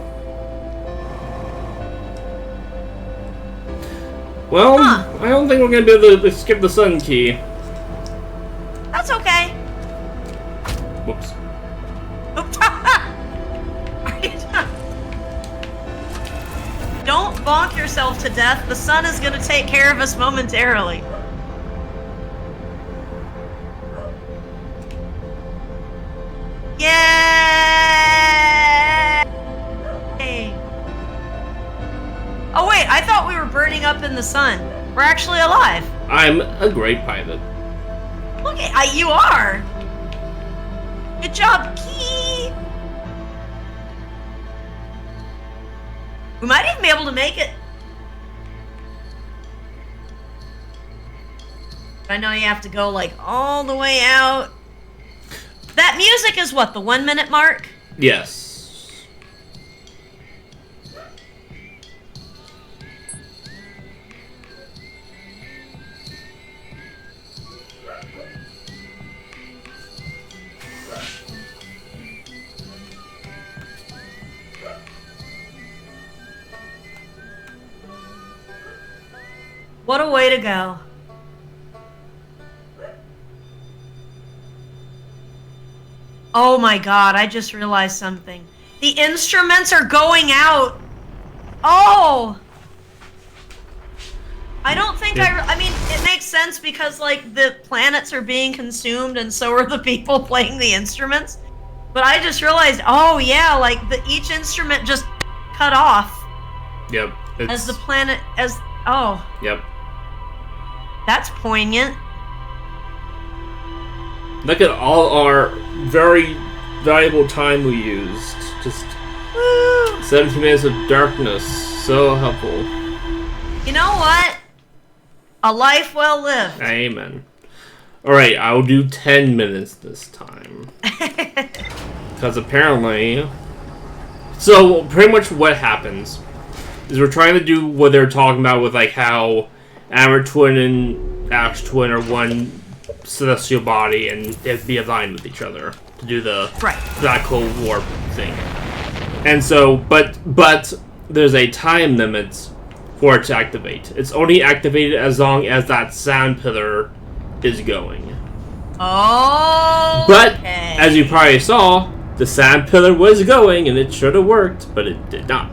[SPEAKER 2] Well, I don't think we're gonna be able to skip the sun key.
[SPEAKER 1] That's okay.
[SPEAKER 2] Whoops.
[SPEAKER 1] Don't bonk yourself to death. The sun is going to take care of us momentarily. Yay! Oh wait, I thought we were burning up in the sun. We're actually alive.
[SPEAKER 2] I'm a great pilot.
[SPEAKER 1] Look at you are. Good job, Key. We might even be able to make it. I know you have to go like all the way out. That music is what, the 1 minute mark?
[SPEAKER 2] Yes.
[SPEAKER 1] What a way to go. Oh my god, I just realized something. The instruments are going out. Oh! I don't think I mean, it makes sense because, like, the planets are being consumed and so are the people playing the instruments. But I just realized, oh yeah, like, each instrument just cut off.
[SPEAKER 2] Yep.
[SPEAKER 1] As the planet, oh.
[SPEAKER 2] Yep.
[SPEAKER 1] That's poignant.
[SPEAKER 2] Look at all our very valuable time we used. Just
[SPEAKER 1] Woo!
[SPEAKER 2] 17 minutes of darkness. So helpful.
[SPEAKER 1] You know what? A life well lived.
[SPEAKER 2] Amen. Alright, I'll do 10 minutes this time. Because apparently... So, pretty much what happens is we're trying to do what they're talking about with, like, how Amber Twin and Ash Twin are one celestial body and they have to be aligned with each other to do the black hole warp thing. And so, but there's a time limit for it to activate. It's only activated as long as that sand pillar is going.
[SPEAKER 1] Oh.
[SPEAKER 2] But as you probably saw, the sand pillar was going and it should have worked, but it did not.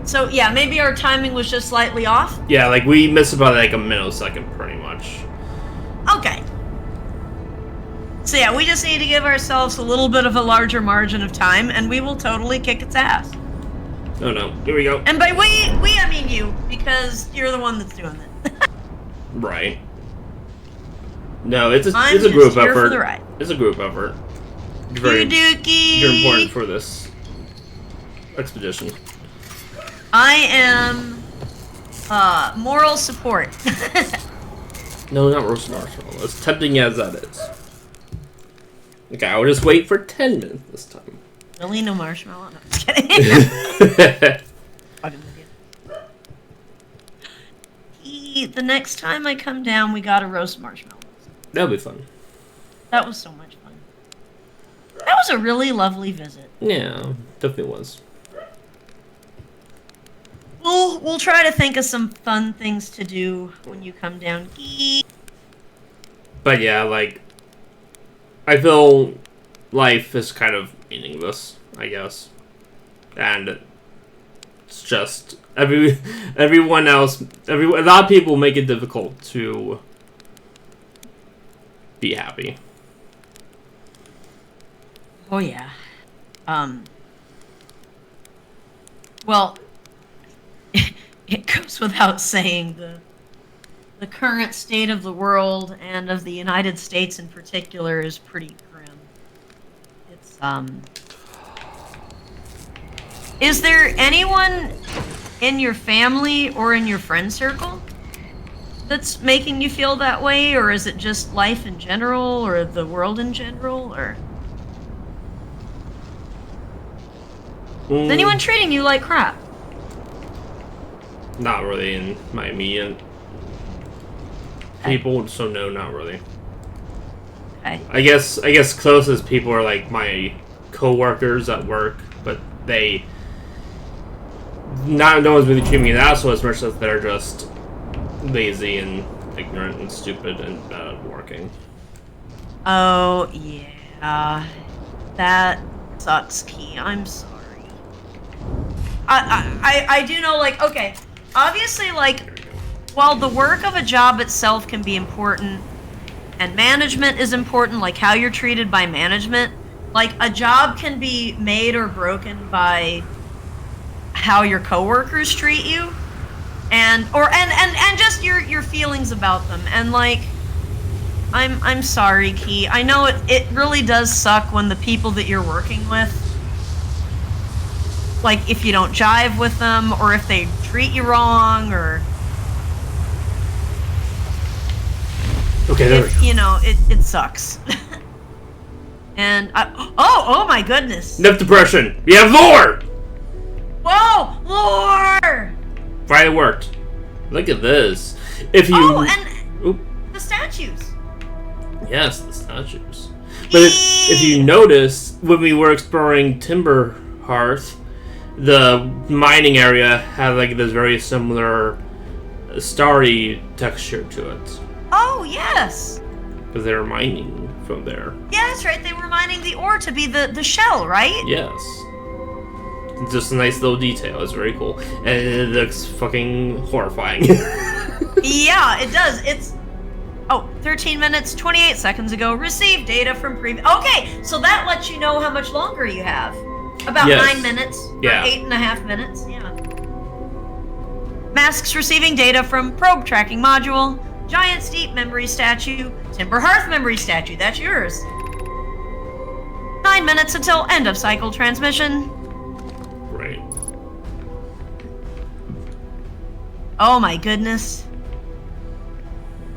[SPEAKER 1] So yeah, maybe our timing was just slightly off.
[SPEAKER 2] Yeah, like we missed about like a millisecond, pretty much.
[SPEAKER 1] Okay. So yeah, we just need to give ourselves a little bit of a larger margin of time, and we will totally kick its ass.
[SPEAKER 2] Oh no, here we go.
[SPEAKER 1] And by we I mean you, because you're the one that's doing it.
[SPEAKER 2] Right. No, it's a
[SPEAKER 1] I'm
[SPEAKER 2] group
[SPEAKER 1] just here
[SPEAKER 2] effort.
[SPEAKER 1] for the ride.
[SPEAKER 2] It's a group effort. Very important for this expedition.
[SPEAKER 1] I am moral support.
[SPEAKER 2] No, not roast marshmallow. As tempting as that is. Okay, I'll just wait for 10 minutes this time.
[SPEAKER 1] Really, no marshmallow? No, just kidding. The next time I come down, we gotta roast marshmallows.
[SPEAKER 2] That'll be fun.
[SPEAKER 1] That was so much fun. That was a really lovely visit.
[SPEAKER 2] Yeah, definitely was.
[SPEAKER 1] We'll try to think of some fun things to do when you come down.
[SPEAKER 2] But yeah, like, I feel life is kind of meaningless, I guess. And it's just everyone else, a lot of people make it difficult to be happy.
[SPEAKER 1] Oh yeah. Well, it goes without saying the current state of the world and of the United States in particular is pretty grim. It's Is there anyone in your family or in your friend circle that's making you feel that way, or is it just life in general or the world in general, or is anyone treating you like crap?
[SPEAKER 2] Not really in my immediate people, so no, not really.
[SPEAKER 1] Okay.
[SPEAKER 2] I guess closest people are like my co-workers at work, but no one's really treating me an asshole as much as they're just lazy and ignorant and stupid and bad at working.
[SPEAKER 1] Oh, yeah. That sucks, Key. I'm sorry. I do know, like, okay, obviously, like, while the work of a job itself can be important, and management is important, like how you're treated by management, like, a job can be made or broken by how your coworkers treat you, and just your feelings about them, and, like, I'm sorry, Key. I know it really does suck when the people that you're working with, like, if you don't jive with them, or if they treat you wrong, or...
[SPEAKER 2] Okay, there we go.
[SPEAKER 1] You know, it sucks. And, oh my goodness.
[SPEAKER 2] Enough depression! We have lore!
[SPEAKER 1] Whoa, lore!
[SPEAKER 2] Right, it worked. Look at this. If you...
[SPEAKER 1] Oh, and
[SPEAKER 2] Oop.
[SPEAKER 1] the statues.
[SPEAKER 2] Yes, the statues. But if you notice, when we were exploring Timber Hearth, the mining area had like this very similar starry texture to it.
[SPEAKER 1] Oh, yes.
[SPEAKER 2] Because they were mining from there.
[SPEAKER 1] Yeah, that's right. They were mining the ore to be the shell, right?
[SPEAKER 2] Yes. Just a nice little detail. It's very cool. And it looks fucking horrifying.
[SPEAKER 1] Yeah, it does. It's... Oh, 13 minutes, 28 seconds ago. Received data from previous... Okay, so that lets you know how much longer you have. About
[SPEAKER 2] Yes.
[SPEAKER 1] 9 minutes.
[SPEAKER 2] Yeah.
[SPEAKER 1] Or 8.5 minutes, yeah. Masks receiving data from probe tracking module. Giant Steep memory statue. Timber Hearth memory statue. That's yours. 9 minutes until end of cycle transmission.
[SPEAKER 2] Right.
[SPEAKER 1] Oh my goodness.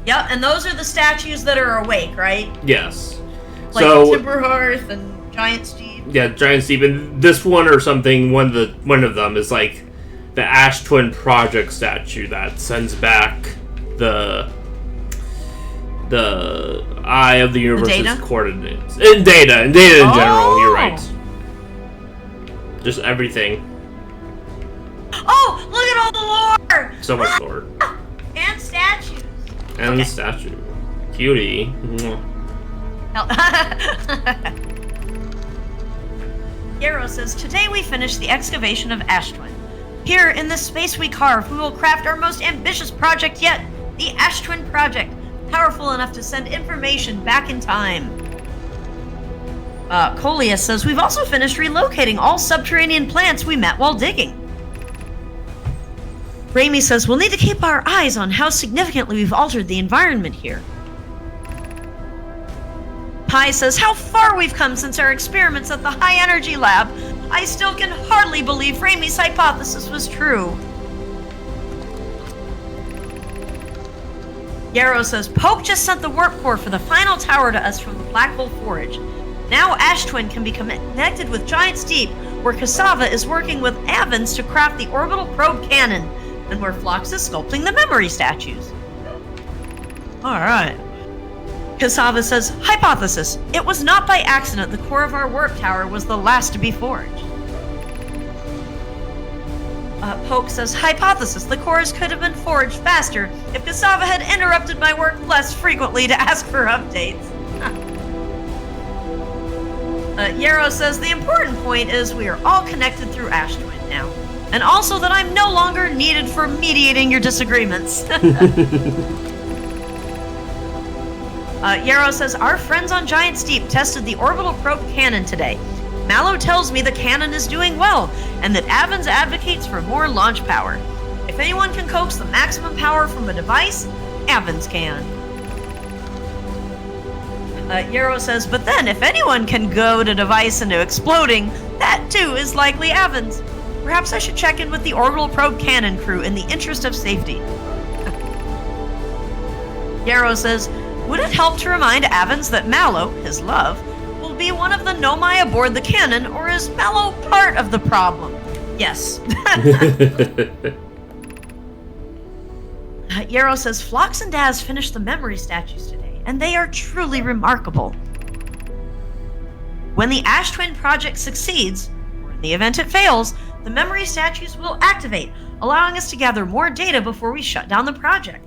[SPEAKER 1] Yep, and those are the statues that are awake, right?
[SPEAKER 2] Yes.
[SPEAKER 1] Like
[SPEAKER 2] So
[SPEAKER 1] Timber Hearth and Giant Steep.
[SPEAKER 2] yeah, Giant Steep, and this one or something. One of them is like the Ash Twin Project statue that sends back the Eye of the Universe's
[SPEAKER 1] data?
[SPEAKER 2] coordinates. And data in general. You're
[SPEAKER 1] Oh.
[SPEAKER 2] right. Just everything.
[SPEAKER 1] Oh, look at all the lore!
[SPEAKER 2] So much lore.
[SPEAKER 1] And statues.
[SPEAKER 2] And
[SPEAKER 1] Okay.
[SPEAKER 2] the statue. Cutie. Mwah.
[SPEAKER 1] Yarrow says, today we finished the excavation of Ash Twin. Here, in this space we carve, we will craft our most ambitious project yet, the Ash Twin Project, powerful enough to send information back in time. Coleus says, we've also finished relocating all subterranean plants we met while digging. Raimi says, we'll need to keep our eyes on how significantly we've altered the environment here. Pi says, how far we've come since our experiments at the High Energy Lab. I still can hardly believe Raimi's hypothesis was true. Yarrow says, Pope just sent the warp core for the final tower to us from the Black Hole Forge. Now Ash Twin can be connected with Giant Steep, where Cassava is working with Avens to craft the orbital probe cannon, and where Phlox is sculpting the memory statues. Alright. Cassava says, hypothesis. It was not by accident the core of our warp tower was the last to be forged. Poke says, hypothesis. The cores could have been forged faster if Cassava had interrupted my work less frequently to ask for updates. Yarrow says, the important point is we are all connected through Ash Twin now. And also that I'm no longer needed for mediating your disagreements. Yarrow says, our friends on Giant Steep tested the orbital probe cannon today. Mallow tells me the cannon is doing well, and that Avens advocates for more launch power. If anyone can coax the maximum power from a device, Avens can. Yarrow says, but then if anyone can goad a device into exploding, that too is likely Avens. Perhaps I should check in with the orbital probe cannon crew in the interest of safety. Yarrow says, would it help to remind Avens that Mallow, his love, will be one of the Nomai aboard the cannon, or is Mallow part of the problem? Yes. Yarrow says, Phlox and Daz finished the memory statues today, and they are truly remarkable. When the Ash Twin project succeeds, or in the event it fails, the memory statues will activate, allowing us to gather more data before we shut down the project.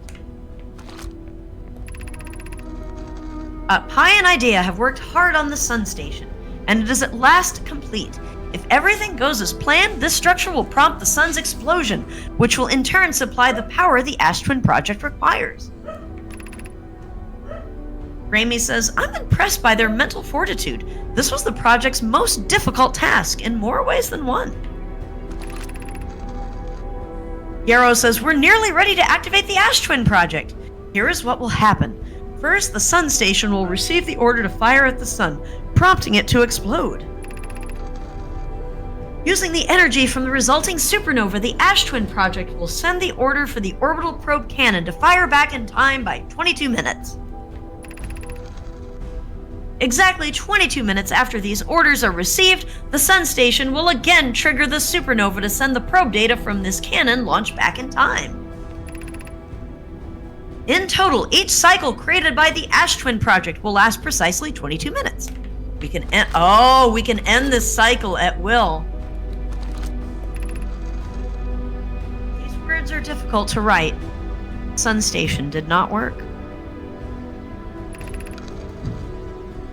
[SPEAKER 1] Pi and Idea have worked hard on the Sun Station, and it is at last complete. If everything goes as planned, this structure will prompt the Sun's explosion, which will in turn supply the power the Ash Twin Project requires. Raimi says, I'm impressed by their mental fortitude. This was the project's most difficult task in more ways than one. Yarrow says, we're nearly ready to activate the Ash Twin Project. Here is what will happen. First, the Sun Station will receive the order to fire at the Sun, prompting it to explode. Using the energy from the resulting supernova, the Ash Twin Project will send the order for the orbital probe cannon to fire back in time by 22 minutes. Exactly 22 minutes after these orders are received, the Sun Station will again trigger the supernova to send the probe data from this cannon launched back in time. In total, each cycle created by the Ash Twin Project will last precisely 22 minutes. We can end this cycle at will. These words are difficult to write. Sun Station did not work.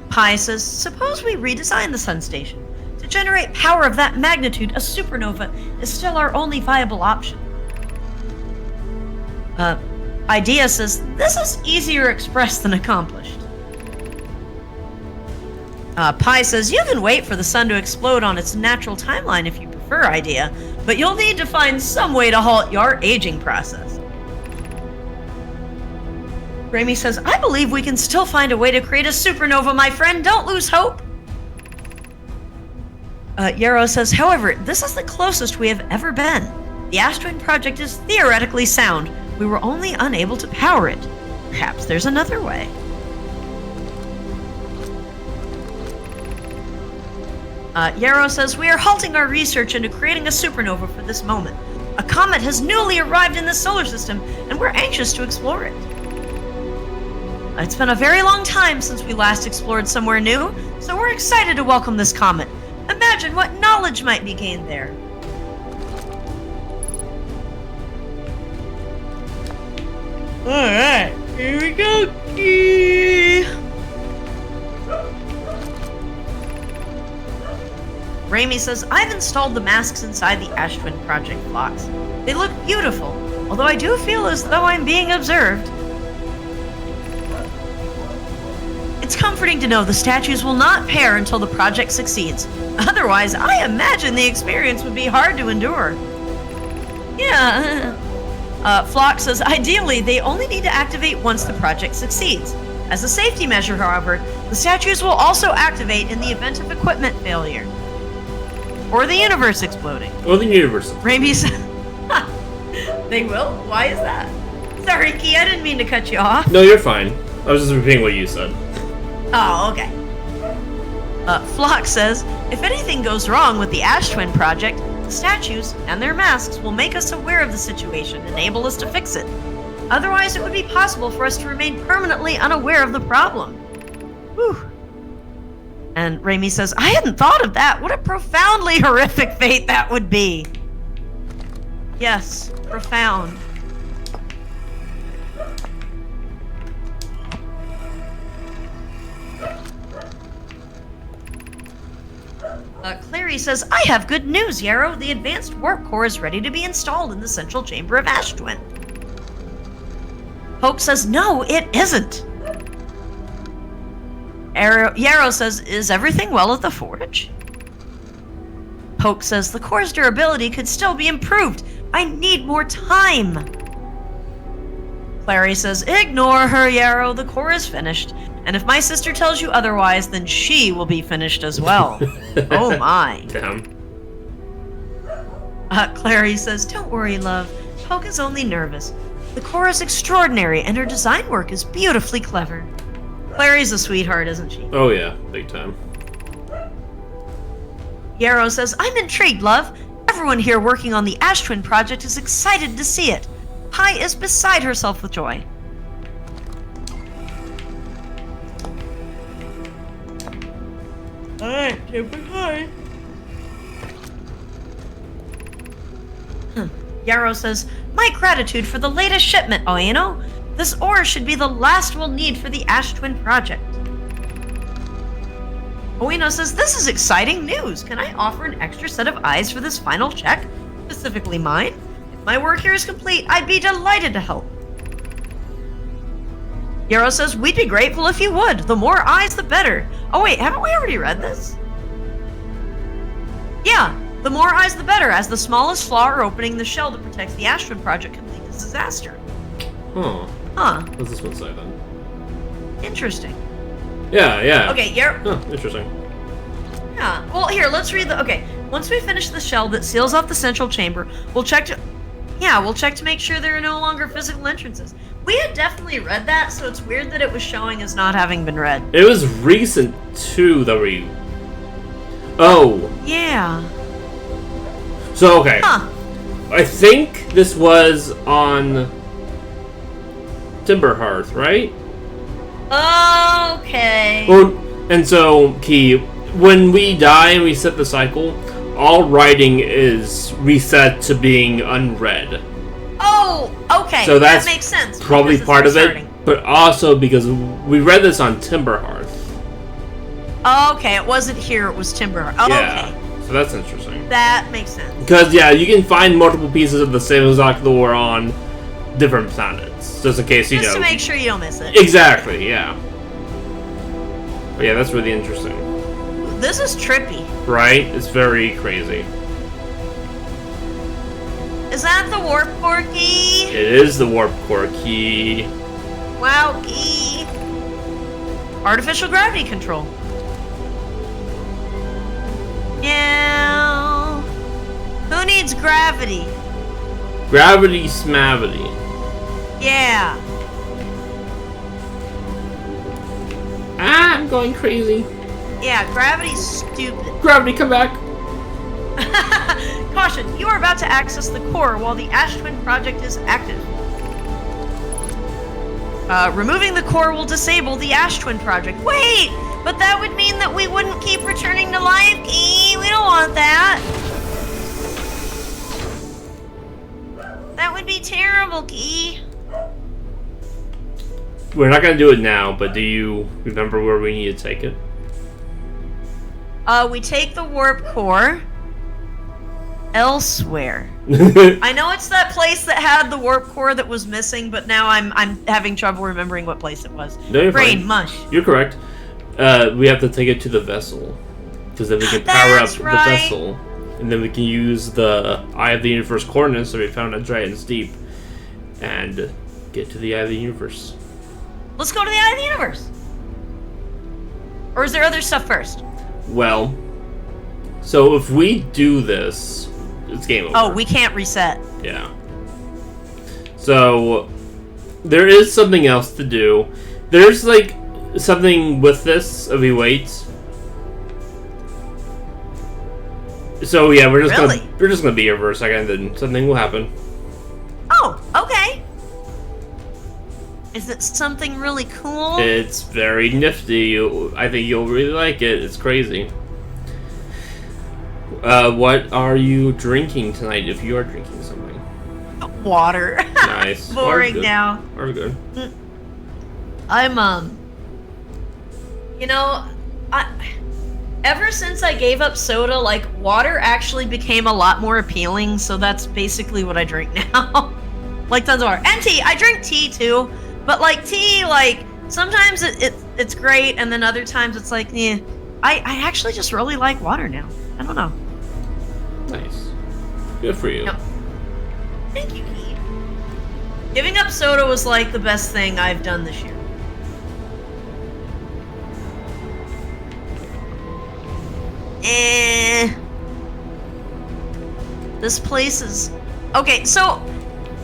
[SPEAKER 1] Pi says, suppose we redesign the Sun Station. To generate power of that magnitude, a supernova is still our only viable option. Idea says, this is easier expressed than accomplished. Pi says, you can wait for the Sun to explode on its natural timeline if you prefer, Idea, but you'll need to find some way to halt your aging process. Raimi says, I believe we can still find a way to create a supernova, my friend. Don't lose hope. Yarrow says, however, this is the closest we have ever been. The Ash Twin Project is theoretically sound. We were only unable to power it. Perhaps there's another way. Yarrow says, we are halting our research into creating a supernova for this moment. A comet has newly arrived in the solar system, and we're anxious to explore it. It's been a very long time since we last explored somewhere new, so we're excited to welcome this comet. Imagine what knowledge might be gained there. Alright, here we go. Raimi says, I've installed the masks inside the Ash Twin Project blocks. They look beautiful, although I do feel as though I'm being observed. It's comforting to know the statues will not pair until the project succeeds. Otherwise, I imagine the experience would be hard to endure. Yeah. Flock says, ideally, they only need to activate once the project succeeds. As a safety measure, however, the statues will also activate in the event of equipment failure. Or the universe exploding.
[SPEAKER 2] Or the universe.
[SPEAKER 1] Raimi says, they will? Why is that? Sorry, Key, I didn't mean to cut you off.
[SPEAKER 2] No, you're fine. I was just repeating what you said.
[SPEAKER 1] Oh, okay. Flock says, if anything goes wrong with the Ash Twin Project, the statues and their masks will make us aware of the situation and enable us to fix it. Otherwise, it would be possible for us to remain permanently unaware of the problem. Whew. And Raimi says, I hadn't thought of that. What a profoundly horrific fate that would be. Yes, profound. Clary says, I have good news, Yarrow. The advanced warp core is ready to be installed in the central chamber of Ash Twin. Hope says, no, it isn't. Yarrow says, is everything well at the forge? Poke says, the core's durability could still be improved. I need more time. Clary says, ignore her, Yarrow. The core is finished. And if my sister tells you otherwise, then she will be finished as well. Oh my.
[SPEAKER 2] Damn.
[SPEAKER 1] Clary says, don't worry, love. Poke is only nervous. The core is extraordinary, and her design work is beautifully clever. Clary's a sweetheart, isn't she?
[SPEAKER 2] Oh yeah, big time.
[SPEAKER 1] Yarrow says, I'm intrigued, love. Everyone here working on the Ash Twin Project is excited to see it. Pi is beside herself with joy. Alright, super high. Yarrow says, my gratitude for the latest shipment, Oeno. This ore should be the last we'll need for the Ash Twin Project. Oino says, this is exciting news. Can I offer an extra set of eyes for this final check? Specifically mine? If my work here is complete, I'd be delighted to help. Yarrow says, we'd be grateful if you would. The more eyes, the better. Oh wait, haven't we already read this? Yeah, the more eyes, the better, as the smallest flaw or opening in the shell that protects the Ashton Project can lead to disaster.
[SPEAKER 2] Huh.
[SPEAKER 1] Huh.
[SPEAKER 2] What's this one say then?
[SPEAKER 1] Interesting.
[SPEAKER 2] Yeah.
[SPEAKER 1] Okay, Yarrow...
[SPEAKER 2] Huh, interesting.
[SPEAKER 1] Yeah, well, here, let's read the... Okay, once we finish the shell that seals off the central chamber, we'll check to... Yeah, we'll check to make sure there are no longer physical entrances. We had definitely read that, so it's weird that it was showing as not having been read.
[SPEAKER 2] It was recent, too, that we... Oh.
[SPEAKER 1] Yeah.
[SPEAKER 2] So, okay.
[SPEAKER 1] Huh.
[SPEAKER 2] I think this was on Timberhearth, right?
[SPEAKER 1] Okay.
[SPEAKER 2] Well, and so, Key, when we die and we set the cycle, all writing is reset to being unread.
[SPEAKER 1] Oh, okay.
[SPEAKER 2] So that's
[SPEAKER 1] that makes sense.
[SPEAKER 2] probably
[SPEAKER 1] because it's
[SPEAKER 2] part of it,
[SPEAKER 1] restarting.
[SPEAKER 2] but also because we read this on Timberhearth.
[SPEAKER 1] Okay, it wasn't here, it was Timber. Oh,
[SPEAKER 2] Yeah,
[SPEAKER 1] okay.
[SPEAKER 2] so that's interesting.
[SPEAKER 1] That makes sense.
[SPEAKER 2] Because, yeah, you can find multiple pieces of the same exact lore on different planets, just in case, you
[SPEAKER 1] Just
[SPEAKER 2] know.
[SPEAKER 1] to make sure you don't miss it.
[SPEAKER 2] Exactly, yeah. But yeah, that's really interesting.
[SPEAKER 1] This is trippy.
[SPEAKER 2] Right? It's very crazy.
[SPEAKER 1] Is that the warp core key?
[SPEAKER 2] It is the warp core key.
[SPEAKER 1] Wow, key. Artificial gravity control. Yeah. Who needs gravity?
[SPEAKER 2] Gravity smavity.
[SPEAKER 1] Yeah.
[SPEAKER 2] Ah, I'm going crazy.
[SPEAKER 1] Yeah, gravity's stupid.
[SPEAKER 2] Gravity, come back.
[SPEAKER 1] Caution, you are about to access the core while the Ash Twin project is active. Removing the core will disable the Ash Twin project. Wait! But that would mean that we wouldn't keep returning to life, Key. We don't want that. That would be terrible, Key.
[SPEAKER 2] We're not gonna do it now, but do you remember where we need to take it?
[SPEAKER 1] We take the warp core elsewhere. I know it's that place that had the warp core that was missing, but now I'm having trouble remembering what place it was.
[SPEAKER 2] No, you're
[SPEAKER 1] Brain
[SPEAKER 2] fine.
[SPEAKER 1] mush.
[SPEAKER 2] You're correct. We have to take it to the vessel, because then we can power up
[SPEAKER 1] That's
[SPEAKER 2] the
[SPEAKER 1] right.
[SPEAKER 2] vessel, and then we can use the Eye of the Universe coordinates that we found at Dragon's Deep, and get to the Eye of the Universe.
[SPEAKER 1] Let's go to the Eye of the Universe. Or is there other stuff first?
[SPEAKER 2] Well, so if we do this, it's game over.
[SPEAKER 1] Oh, we can't reset.
[SPEAKER 2] Yeah. So, there is something else to do. There's, like, something with this if we wait. So, yeah, we're just gonna be here for a second, then something will happen.
[SPEAKER 1] Oh, okay. Is it something really cool?
[SPEAKER 2] It's very nifty. I think you'll really like it. It's crazy. What are you drinking tonight, if you are drinking something?
[SPEAKER 1] Water.
[SPEAKER 2] Nice.
[SPEAKER 1] Boring
[SPEAKER 2] Water's good.
[SPEAKER 1] now.
[SPEAKER 2] Water's good.
[SPEAKER 1] I'm, you know, ever since I gave up soda, like, water actually became a lot more appealing, so that's basically what I drink now. Like, tons of water. And tea. I drink tea, too. But, like, tea, like, sometimes it's great, and then other times it's like, eh. I actually just really like water now. I don't know.
[SPEAKER 2] Nice. Good for you.
[SPEAKER 1] No. Thank you, Keith. Giving up soda was, like, the best thing I've done this year. This place is... Okay, so...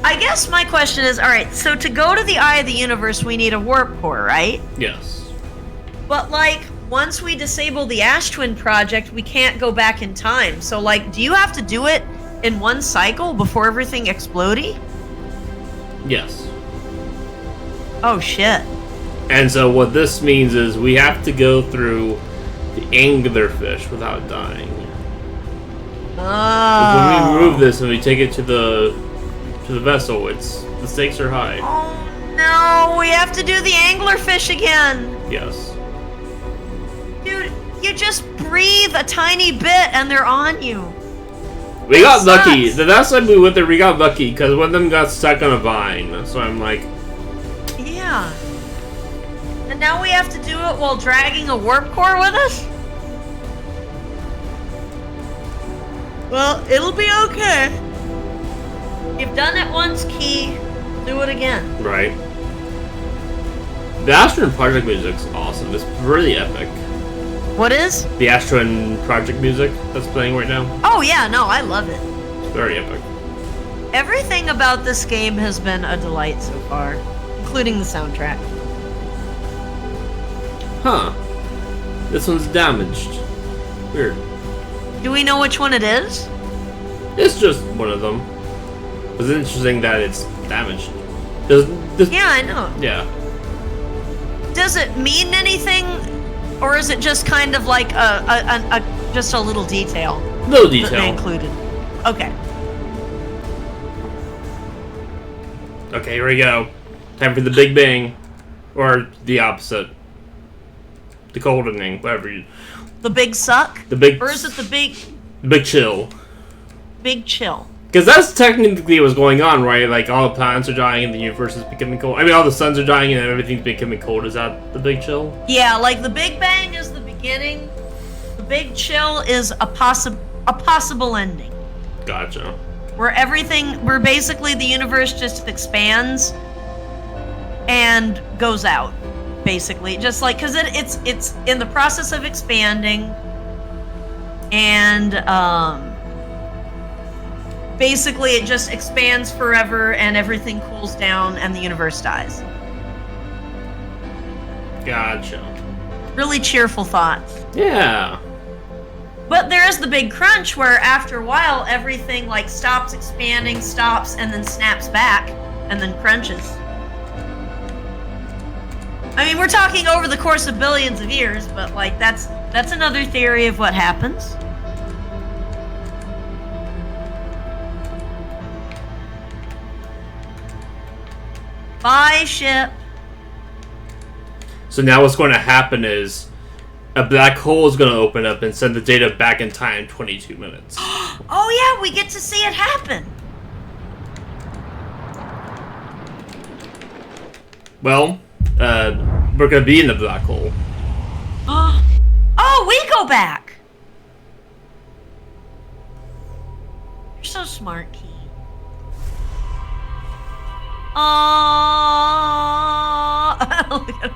[SPEAKER 1] I guess my question is, alright, so to go to the Eye of the Universe, we need a warp core, right?
[SPEAKER 2] Yes.
[SPEAKER 1] But, like, once we disable the Ash Twin project, we can't go back in time. So, like, do you have to do it in one cycle before everything explodey?
[SPEAKER 2] Yes.
[SPEAKER 1] Oh, shit.
[SPEAKER 2] And so what this means is we have to go through the anglerfish without dying.
[SPEAKER 1] Oh.
[SPEAKER 2] When we remove this and we take it to the vessel, the stakes are high.
[SPEAKER 1] Oh, no. We have to do the anglerfish again.
[SPEAKER 2] Yes.
[SPEAKER 1] Dude, you just breathe a tiny bit and they're on you.
[SPEAKER 2] We got
[SPEAKER 1] sucks.
[SPEAKER 2] lucky. The last time we went there, we got lucky because one of them got stuck on a vine. So I'm like,
[SPEAKER 1] Yeah. And now we have to do it while dragging a warp core with us? Well, it'll be okay. You've done it once, Key. Do it again.
[SPEAKER 2] right. The Astron Project music's awesome. It's really epic.
[SPEAKER 1] What is?
[SPEAKER 2] The Astron Project music that's playing right now.
[SPEAKER 1] Oh yeah, no, I love it.
[SPEAKER 2] It's very epic.
[SPEAKER 1] Everything about this game has been a delight so far, including the soundtrack.
[SPEAKER 2] Huh. This one's damaged. Weird.
[SPEAKER 1] Do we know which one it is?
[SPEAKER 2] It's just one of them. It's interesting that it's damaged.
[SPEAKER 1] Yeah, I know.
[SPEAKER 2] Yeah.
[SPEAKER 1] Does it mean anything, or is it just kind of like just a little detail
[SPEAKER 2] Little
[SPEAKER 1] that they
[SPEAKER 2] detail.
[SPEAKER 1] included? Okay.
[SPEAKER 2] Okay, here we go. Time for the Big Bang. Or the opposite. The goldening, whatever you...
[SPEAKER 1] The big suck?
[SPEAKER 2] The big...
[SPEAKER 1] Or is it the
[SPEAKER 2] big chill.
[SPEAKER 1] big chill?
[SPEAKER 2] Because that's technically what's going on, right? Like, all the planets are dying and the universe is becoming cold. I mean, all the suns are dying and everything's becoming cold. Is that the big chill?
[SPEAKER 1] Yeah, like the Big Bang is the beginning. The big chill is a possible ending.
[SPEAKER 2] Gotcha.
[SPEAKER 1] Where basically the universe just expands and goes out, basically. Just like, because it's in the process of expanding, and basically it just expands forever and everything cools down and the universe dies.
[SPEAKER 2] Gotcha.
[SPEAKER 1] Really cheerful thoughts.
[SPEAKER 2] Yeah.
[SPEAKER 1] But there is the big crunch where after a while everything like stops expanding, stops, and then snaps back, and then crunches. I mean, we're talking over the course of billions of years, but like that's another theory of what happens. Bye, ship.
[SPEAKER 2] So now what's going to happen is a black hole is going to open up and send the data back in time 22 minutes.
[SPEAKER 1] Oh yeah, we get to see it happen.
[SPEAKER 2] Well, we're going to be in the black hole.
[SPEAKER 1] Oh, we go back. You're so smart, Key. Look at him.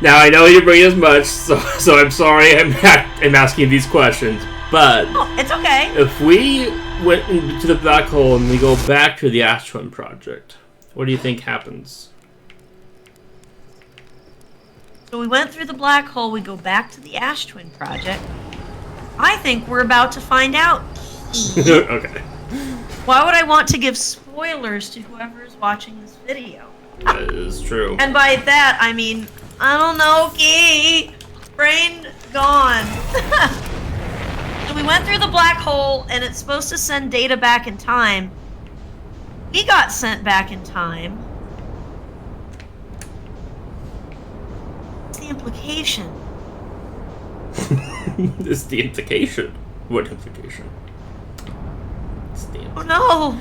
[SPEAKER 2] Now, I know you bring as much, so I'm sorry I'm asking these questions, but
[SPEAKER 1] Oh, it's okay.
[SPEAKER 2] if we went into the black hole and we go back to the Astron Project, what do you think happens?
[SPEAKER 1] So we went through the black hole, we go back to the Ash Twin Project. I think we're about to find out.
[SPEAKER 2] Okay.
[SPEAKER 1] Why would I want to give spoilers to whoever is watching this video?
[SPEAKER 2] That is true.
[SPEAKER 1] And by that, I mean, I don't know, Key. Brain gone. So we went through the black hole, and it's supposed to send data back in time. We got sent back in time. What's the implication?
[SPEAKER 2] It's the implication. What implication? It's the
[SPEAKER 1] Oh no!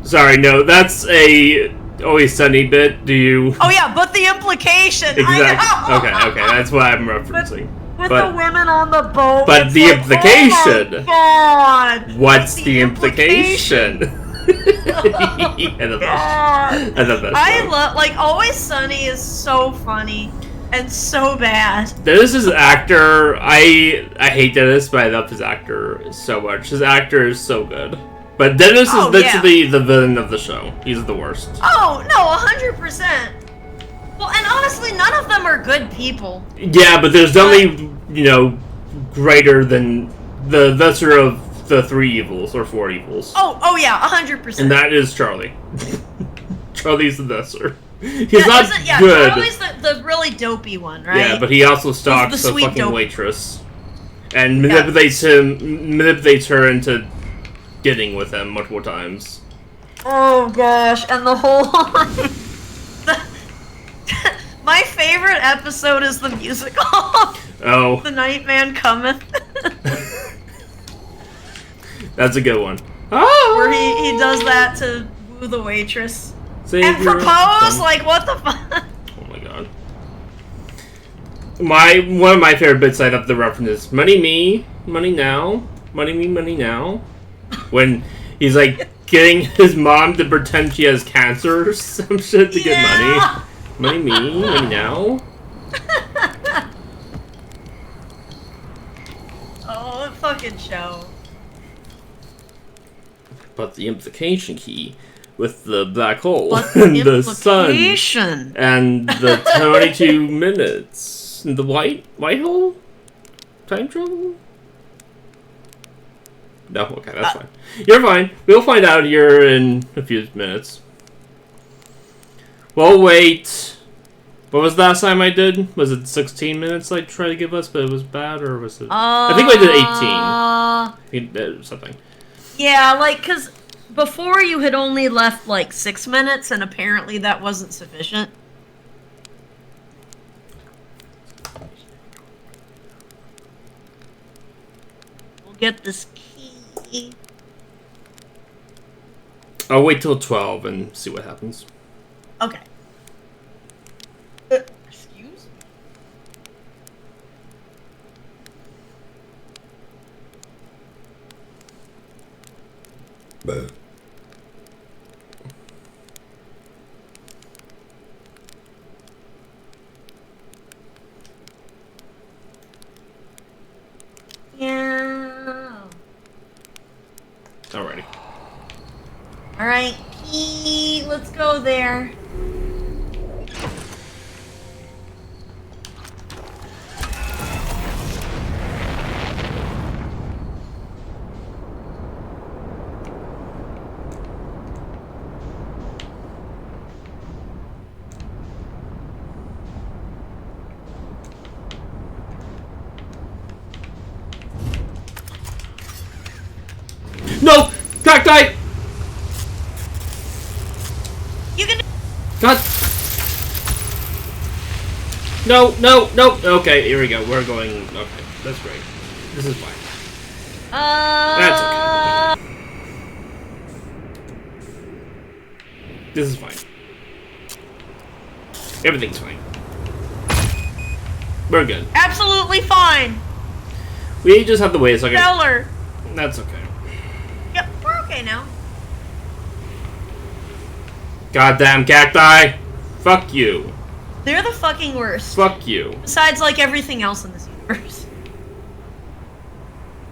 [SPEAKER 2] Sorry, no, that's a Always Sunny bit. Do you...
[SPEAKER 1] Oh yeah, but the implication!
[SPEAKER 2] Exactly.
[SPEAKER 1] I know.
[SPEAKER 2] Okay, that's what I'm referencing.
[SPEAKER 1] With
[SPEAKER 2] But-
[SPEAKER 1] the women on the boat.
[SPEAKER 2] but
[SPEAKER 1] it's
[SPEAKER 2] the
[SPEAKER 1] like,
[SPEAKER 2] implication.
[SPEAKER 1] Oh my God!
[SPEAKER 2] What's the implication? I love that.
[SPEAKER 1] God.
[SPEAKER 2] I love that.
[SPEAKER 1] I
[SPEAKER 2] show.
[SPEAKER 1] love, like, Always Sunny is so funny and so bad.
[SPEAKER 2] Dennis is an actor. I hate Dennis, but I love his actor so much. His actor is so good. But Dennis
[SPEAKER 1] Oh,
[SPEAKER 2] is literally the villain of the show. He's the worst.
[SPEAKER 1] Oh, no, 100%. Well, and honestly, none of them are good people.
[SPEAKER 2] Yeah, but there's definitely, greater than the lesser of the three evils or four evils.
[SPEAKER 1] Oh yeah, 100%.
[SPEAKER 2] And that is Charlie. Charlie's the lesser. He's
[SPEAKER 1] yeah,
[SPEAKER 2] not
[SPEAKER 1] isn't- yeah,
[SPEAKER 2] good.
[SPEAKER 1] Charlie's the really dopey one, right?
[SPEAKER 2] Yeah, but he also stalks
[SPEAKER 1] the
[SPEAKER 2] a
[SPEAKER 1] sweet
[SPEAKER 2] fucking
[SPEAKER 1] dope.
[SPEAKER 2] waitress. And manipulates her into getting with him multiple times.
[SPEAKER 1] Oh gosh, and the whole my favorite episode is the musical.
[SPEAKER 2] Oh,
[SPEAKER 1] The Nightman Cometh.
[SPEAKER 2] that's a good one. Oh!
[SPEAKER 1] Where he does that to woo the waitress.
[SPEAKER 2] Save
[SPEAKER 1] And
[SPEAKER 2] your
[SPEAKER 1] propose?
[SPEAKER 2] son.
[SPEAKER 1] Like, what the fuck?
[SPEAKER 2] Oh my god. One of my favorite bits I love the reference is money me, money now, money me, money now. When he's like getting his mom to pretend she has cancer or some shit to get money. Money me, money now.
[SPEAKER 1] Oh, the fucking show.
[SPEAKER 2] But the implication key with the black hole
[SPEAKER 1] What's
[SPEAKER 2] and
[SPEAKER 1] the
[SPEAKER 2] the sun
[SPEAKER 1] implication?
[SPEAKER 2] and the 22 minutes. The white hole? Time travel? No, okay, that's fine. You're fine. We'll find out here in a few minutes. Well, wait. What was the last time I did? Was it 16 minutes I tried to give us, but it was bad, or was it? I think I did 18. Something.
[SPEAKER 1] Yeah, like, because before you had only left, like, 6 minutes, and apparently that wasn't sufficient. We'll get this key.
[SPEAKER 2] I'll wait till 12 and see what happens.
[SPEAKER 1] Okay. Excuse me? Yeah.
[SPEAKER 2] Alrighty.
[SPEAKER 1] Alright, key. Let's go there.
[SPEAKER 2] No! Cacti!
[SPEAKER 1] You can.
[SPEAKER 2] God! No, no, no! Okay, here we go. We're going. Okay, that's great. This is fine. That's okay. This is fine. Everything's fine. We're good.
[SPEAKER 1] Absolutely fine.
[SPEAKER 2] We just have to wait a second.
[SPEAKER 1] Stellar.
[SPEAKER 2] That's okay.
[SPEAKER 1] Yep, we're okay now.
[SPEAKER 2] Goddamn cacti! Fuck you.
[SPEAKER 1] They're the fucking worst.
[SPEAKER 2] Fuck you.
[SPEAKER 1] Besides, like, everything else in this universe.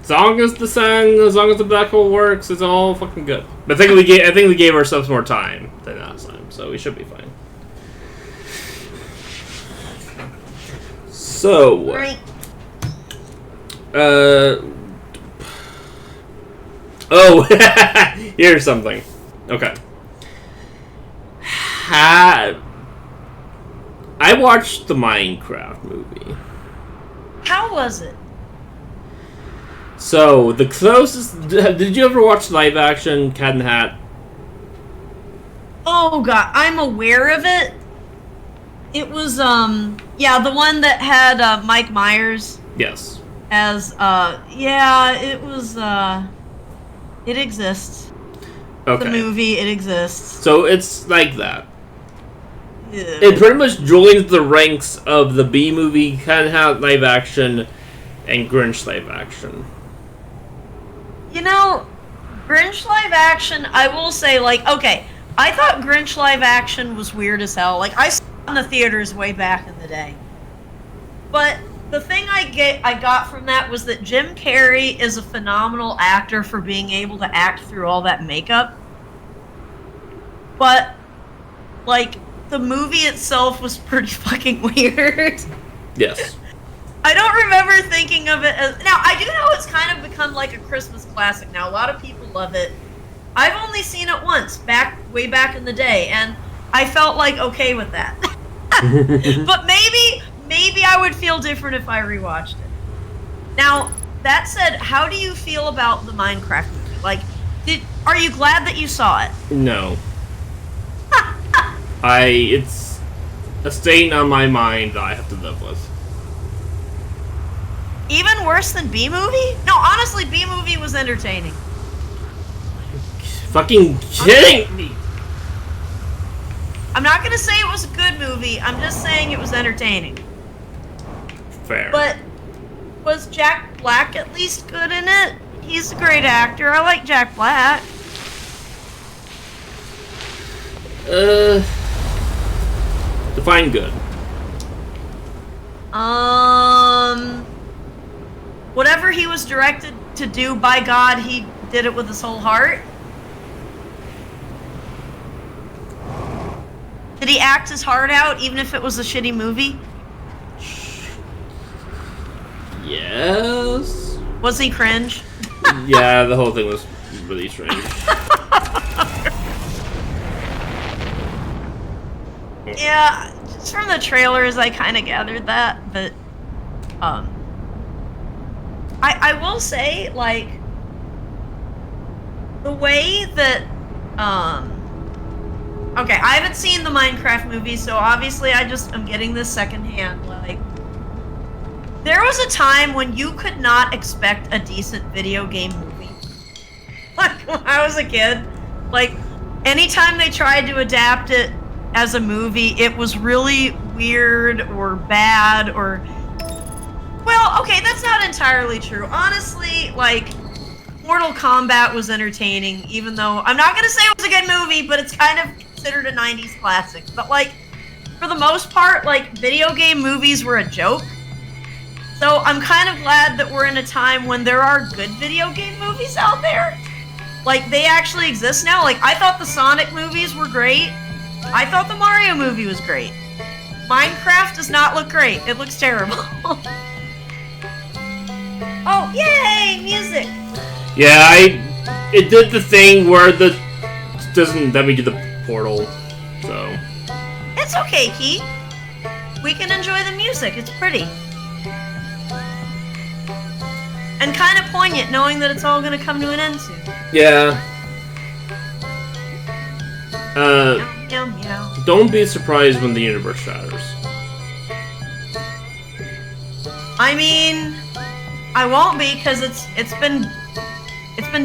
[SPEAKER 2] As long as the sun, as long as the black hole works, it's all fucking good. But I think we gave ourselves more time than last time, so we should be fine. So,
[SPEAKER 1] Right.
[SPEAKER 2] oh, here's something. Okay. I watched the Minecraft movie.
[SPEAKER 1] How was it?
[SPEAKER 2] So, the closest... Did you ever watch live action Cat in the Hat?
[SPEAKER 1] Oh god, I'm aware of it. It was, yeah, the one that had, Mike Myers
[SPEAKER 2] Yes.
[SPEAKER 1] as, yeah, it was, it exists.
[SPEAKER 2] Okay.
[SPEAKER 1] The movie, it exists.
[SPEAKER 2] So, it's like that.
[SPEAKER 1] Yeah.
[SPEAKER 2] It pretty much joins the ranks of the B-movie Cat in the Hat live action and Grinch live action.
[SPEAKER 1] You know, Grinch live action, I will say, like, okay, I thought Grinch live action was weird as hell. Like, I saw it in the theaters way back in the day. But the thing I got from that was that Jim Carrey is a phenomenal actor for being able to act through all that makeup. But, like, the movie itself was pretty fucking weird.
[SPEAKER 2] Yes.
[SPEAKER 1] I don't remember thinking of it as... Now, I do know it's kind of become like a Christmas classic now. A lot of people love it. I've only seen it once, way back in the day, and I felt like okay with that. But maybe I would feel different if I rewatched it. Now, that said, how do you feel about the Minecraft movie? Like, Are you glad that you saw it?
[SPEAKER 2] No. It's a stain on my mind that I have to live with.
[SPEAKER 1] Even worse than B-movie? No, honestly, B-movie was entertaining.
[SPEAKER 2] Fucking kidding me!
[SPEAKER 1] I'm not gonna say it was a good movie, I'm just saying it was entertaining.
[SPEAKER 2] Fair.
[SPEAKER 1] But was Jack Black at least good in it? He's a great actor. I like Jack Black.
[SPEAKER 2] Define good.
[SPEAKER 1] Whatever he was directed to do, by God, he did it with his whole heart. Did he act his heart out, even if it was a shitty movie?
[SPEAKER 2] Yes.
[SPEAKER 1] Was he cringe?
[SPEAKER 2] Yeah, the whole thing was really strange.
[SPEAKER 1] Yeah, just from the trailers, I kind of gathered that, but, I will say, like, the way that, okay, I haven't seen the Minecraft movie, so obviously I'm getting this secondhand, like, there was a time when you could not expect a decent video game movie. Like, when I was a kid, like, anytime they tried to adapt it as a movie, it was really weird or bad or... Well, okay, that's not entirely true. Honestly, like, Mortal Kombat was entertaining, even though... I'm not gonna say it was a good movie, but it's kind of considered a 90s classic. But, like, for the most part, like, video game movies were a joke. So I'm kind of glad that we're in a time when there are good video game movies out there. Like, they actually exist now. Like, I thought the Sonic movies were great. I thought the Mario movie was great. Minecraft does not look great. It looks terrible. Oh, yay! Music!
[SPEAKER 2] Yeah, it did the thing where the doesn't let me do the portal, so...
[SPEAKER 1] It's okay, Key. We can enjoy the music. It's pretty. And kind of poignant, knowing that it's all gonna come to an end soon.
[SPEAKER 2] Yeah.
[SPEAKER 1] Meow, meow, meow.
[SPEAKER 2] Don't be surprised when the universe shatters.
[SPEAKER 1] I mean, I won't be, because it's been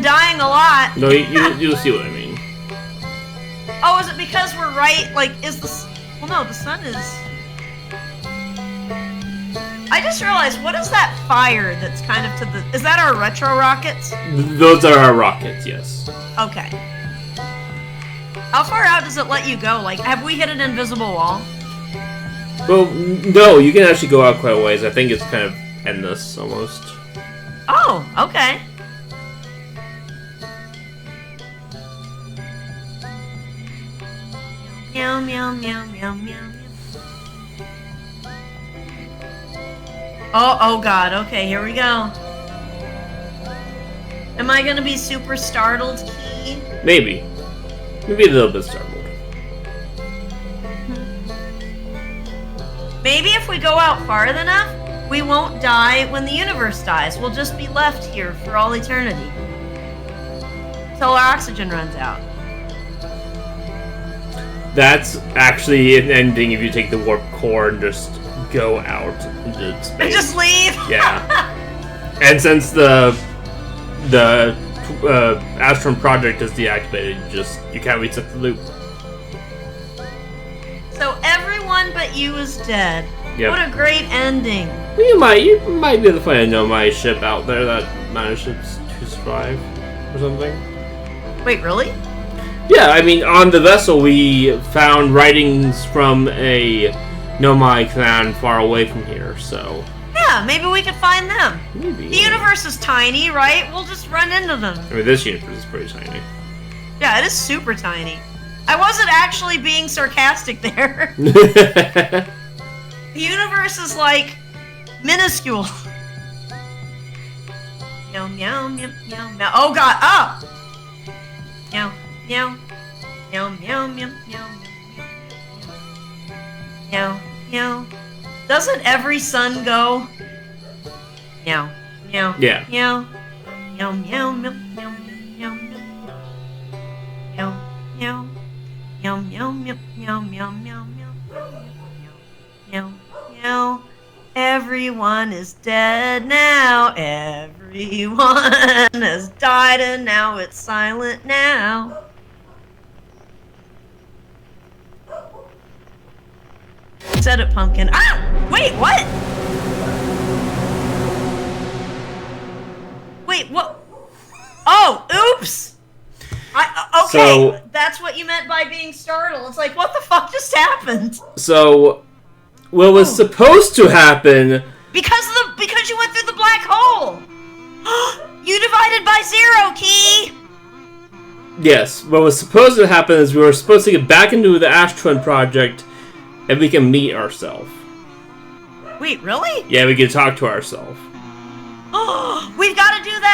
[SPEAKER 1] dying a lot.
[SPEAKER 2] No, you'll see what I mean.
[SPEAKER 1] Oh, is it because we're right? Like, is the... Well, no, the sun is... I just realized, what is that fire that's kind of to the... Is that our retro rockets?
[SPEAKER 2] Those are our rockets, yes.
[SPEAKER 1] Okay. How far out does it let you go? Like, have we hit an invisible wall?
[SPEAKER 2] Well, no, you can actually go out quite a ways. I think it's kind of endless, almost.
[SPEAKER 1] Oh, okay. Meow, meow, meow, meow, meow. Oh god, okay, here we go. Am I gonna be super startled, Key?
[SPEAKER 2] Maybe. Maybe a little bit startled.
[SPEAKER 1] Maybe if we go out far enough, we won't die when the universe dies. We'll just be left here for all eternity. Till our oxygen runs out.
[SPEAKER 2] That's actually an ending if you take the warp core and just go out into space.
[SPEAKER 1] And just leave?
[SPEAKER 2] Yeah. And since the Astron project is deactivated, you can't reset the loop.
[SPEAKER 1] So everyone but you is dead.
[SPEAKER 2] Yep.
[SPEAKER 1] What a great ending.
[SPEAKER 2] You might be able to find a Nomai ship out there that manages to survive or something.
[SPEAKER 1] Wait, really?
[SPEAKER 2] Yeah, I mean, on the vessel we found writings from a Nomai clan far away from here, so...
[SPEAKER 1] Yeah, maybe we could find them.
[SPEAKER 2] Maybe.
[SPEAKER 1] The universe is tiny, right? We'll just run into them.
[SPEAKER 2] I mean, this universe is pretty tiny.
[SPEAKER 1] Yeah, it is super tiny. I wasn't actually being sarcastic there. The universe is, like, minuscule. Meow, meow, meow, meow, meow. Oh, God, oh! Meow, meow, meow, meow, meow, meow, meow, meow. Doesn't every sun go? Meow, meow,
[SPEAKER 2] Yeah.
[SPEAKER 1] meow, meow, meow, meow, meow, meow, meow. Meow, meow, meow, meow, meow, meow, meow. Everyone is dead now. Everyone has died and now it's silent now. Said it, pumpkin. Ah! Wait, what? Wait, what? Oh, oops! Okay,
[SPEAKER 2] So-
[SPEAKER 1] that's what you meant by being startled. It's like, what the fuck just happened?
[SPEAKER 2] So, what was supposed to happen...
[SPEAKER 1] Because you went through the black hole! You divided by 0, Key!
[SPEAKER 2] Yes, what was supposed to happen is we were supposed to get back into the Ash Twin project and we can meet ourselves.
[SPEAKER 1] Wait, really?
[SPEAKER 2] Yeah, we can talk to ourselves.
[SPEAKER 1] Oh, we've got to do that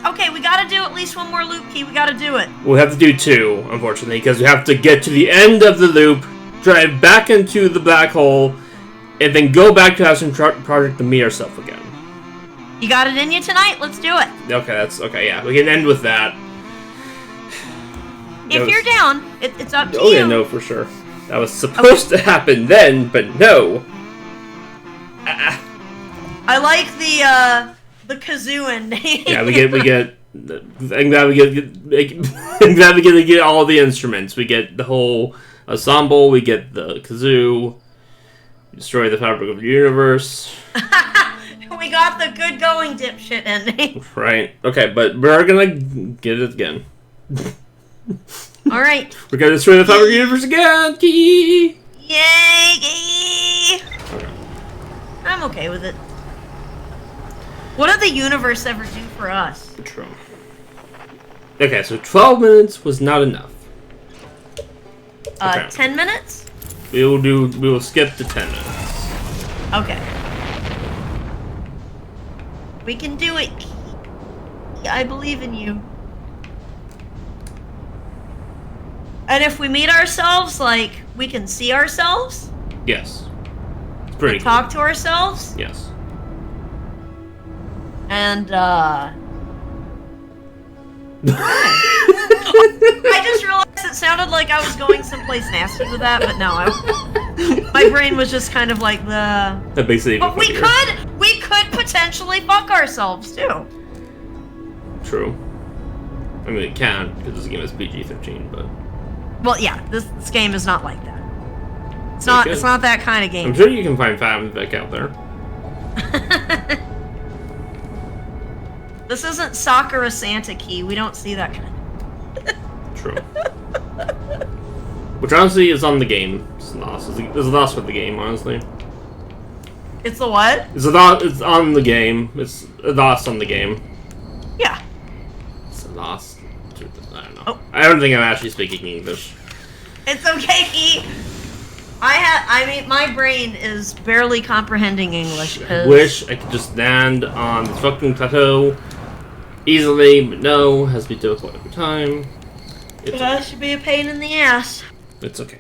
[SPEAKER 1] okay, we got to do at least one more loop, Key. We got to do it.
[SPEAKER 2] We'll have to do 2, unfortunately, because we have to get to the end of the loop, drive back into the black hole, and then go back to Ash Twin project to meet ourselves again.
[SPEAKER 1] You got it in you tonight? Let's do it.
[SPEAKER 2] Okay, yeah, we can end with that.
[SPEAKER 1] If you're down, it's up to you.
[SPEAKER 2] Oh yeah, no, for sure. That was supposed to happen then, but no.
[SPEAKER 1] I like the kazoo ending.
[SPEAKER 2] Yeah, we get. I'm glad we get all the instruments. We get the whole ensemble. We get the kazoo. Destroy the fabric of the universe.
[SPEAKER 1] We got the good going dipshit ending.
[SPEAKER 2] Right. Okay, but we're gonna get it again.
[SPEAKER 1] All right.
[SPEAKER 2] We're gonna destroy the fabric of the universe again. Yay!
[SPEAKER 1] Yay!
[SPEAKER 2] Okay.
[SPEAKER 1] I'm okay with it. What did the universe ever do for us?
[SPEAKER 2] True. Okay, so 12 minutes was not enough. Okay.
[SPEAKER 1] 10 minutes?
[SPEAKER 2] We will skip to 10 minutes.
[SPEAKER 1] Okay. We can do it. I believe in you. And if we meet ourselves, like, we can see ourselves?
[SPEAKER 2] Yes. It's pretty
[SPEAKER 1] Talk to ourselves?
[SPEAKER 2] cool. Yes.
[SPEAKER 1] And, I just realized it sounded like I was going someplace nasty with that, but no, my brain was just kind of like the...
[SPEAKER 2] That makes it even
[SPEAKER 1] But we
[SPEAKER 2] funnier.
[SPEAKER 1] could potentially fuck ourselves, too.
[SPEAKER 2] True. I mean, it can, because this game is PG-13, but...
[SPEAKER 1] Well, yeah, this game is not like that. It's not that kind of game.
[SPEAKER 2] I'm sure you can find fanfic out there.
[SPEAKER 1] This isn't Sakura Santa Key. We don't see that kind
[SPEAKER 2] True. Which honestly is on the game. It's a loss for the game, honestly.
[SPEAKER 1] It's the what?
[SPEAKER 2] It's on the game. It's a loss on the game.
[SPEAKER 1] Yeah.
[SPEAKER 2] It's a loss. I don't know.
[SPEAKER 1] Oh.
[SPEAKER 2] I don't think I'm actually speaking English.
[SPEAKER 1] It's okay, Key. I mean, my brain is barely comprehending English.
[SPEAKER 2] I wish I could just land on the fucking plateau easily, but no, it has to be difficult every time.
[SPEAKER 1] That should be a pain in the ass.
[SPEAKER 2] It's okay.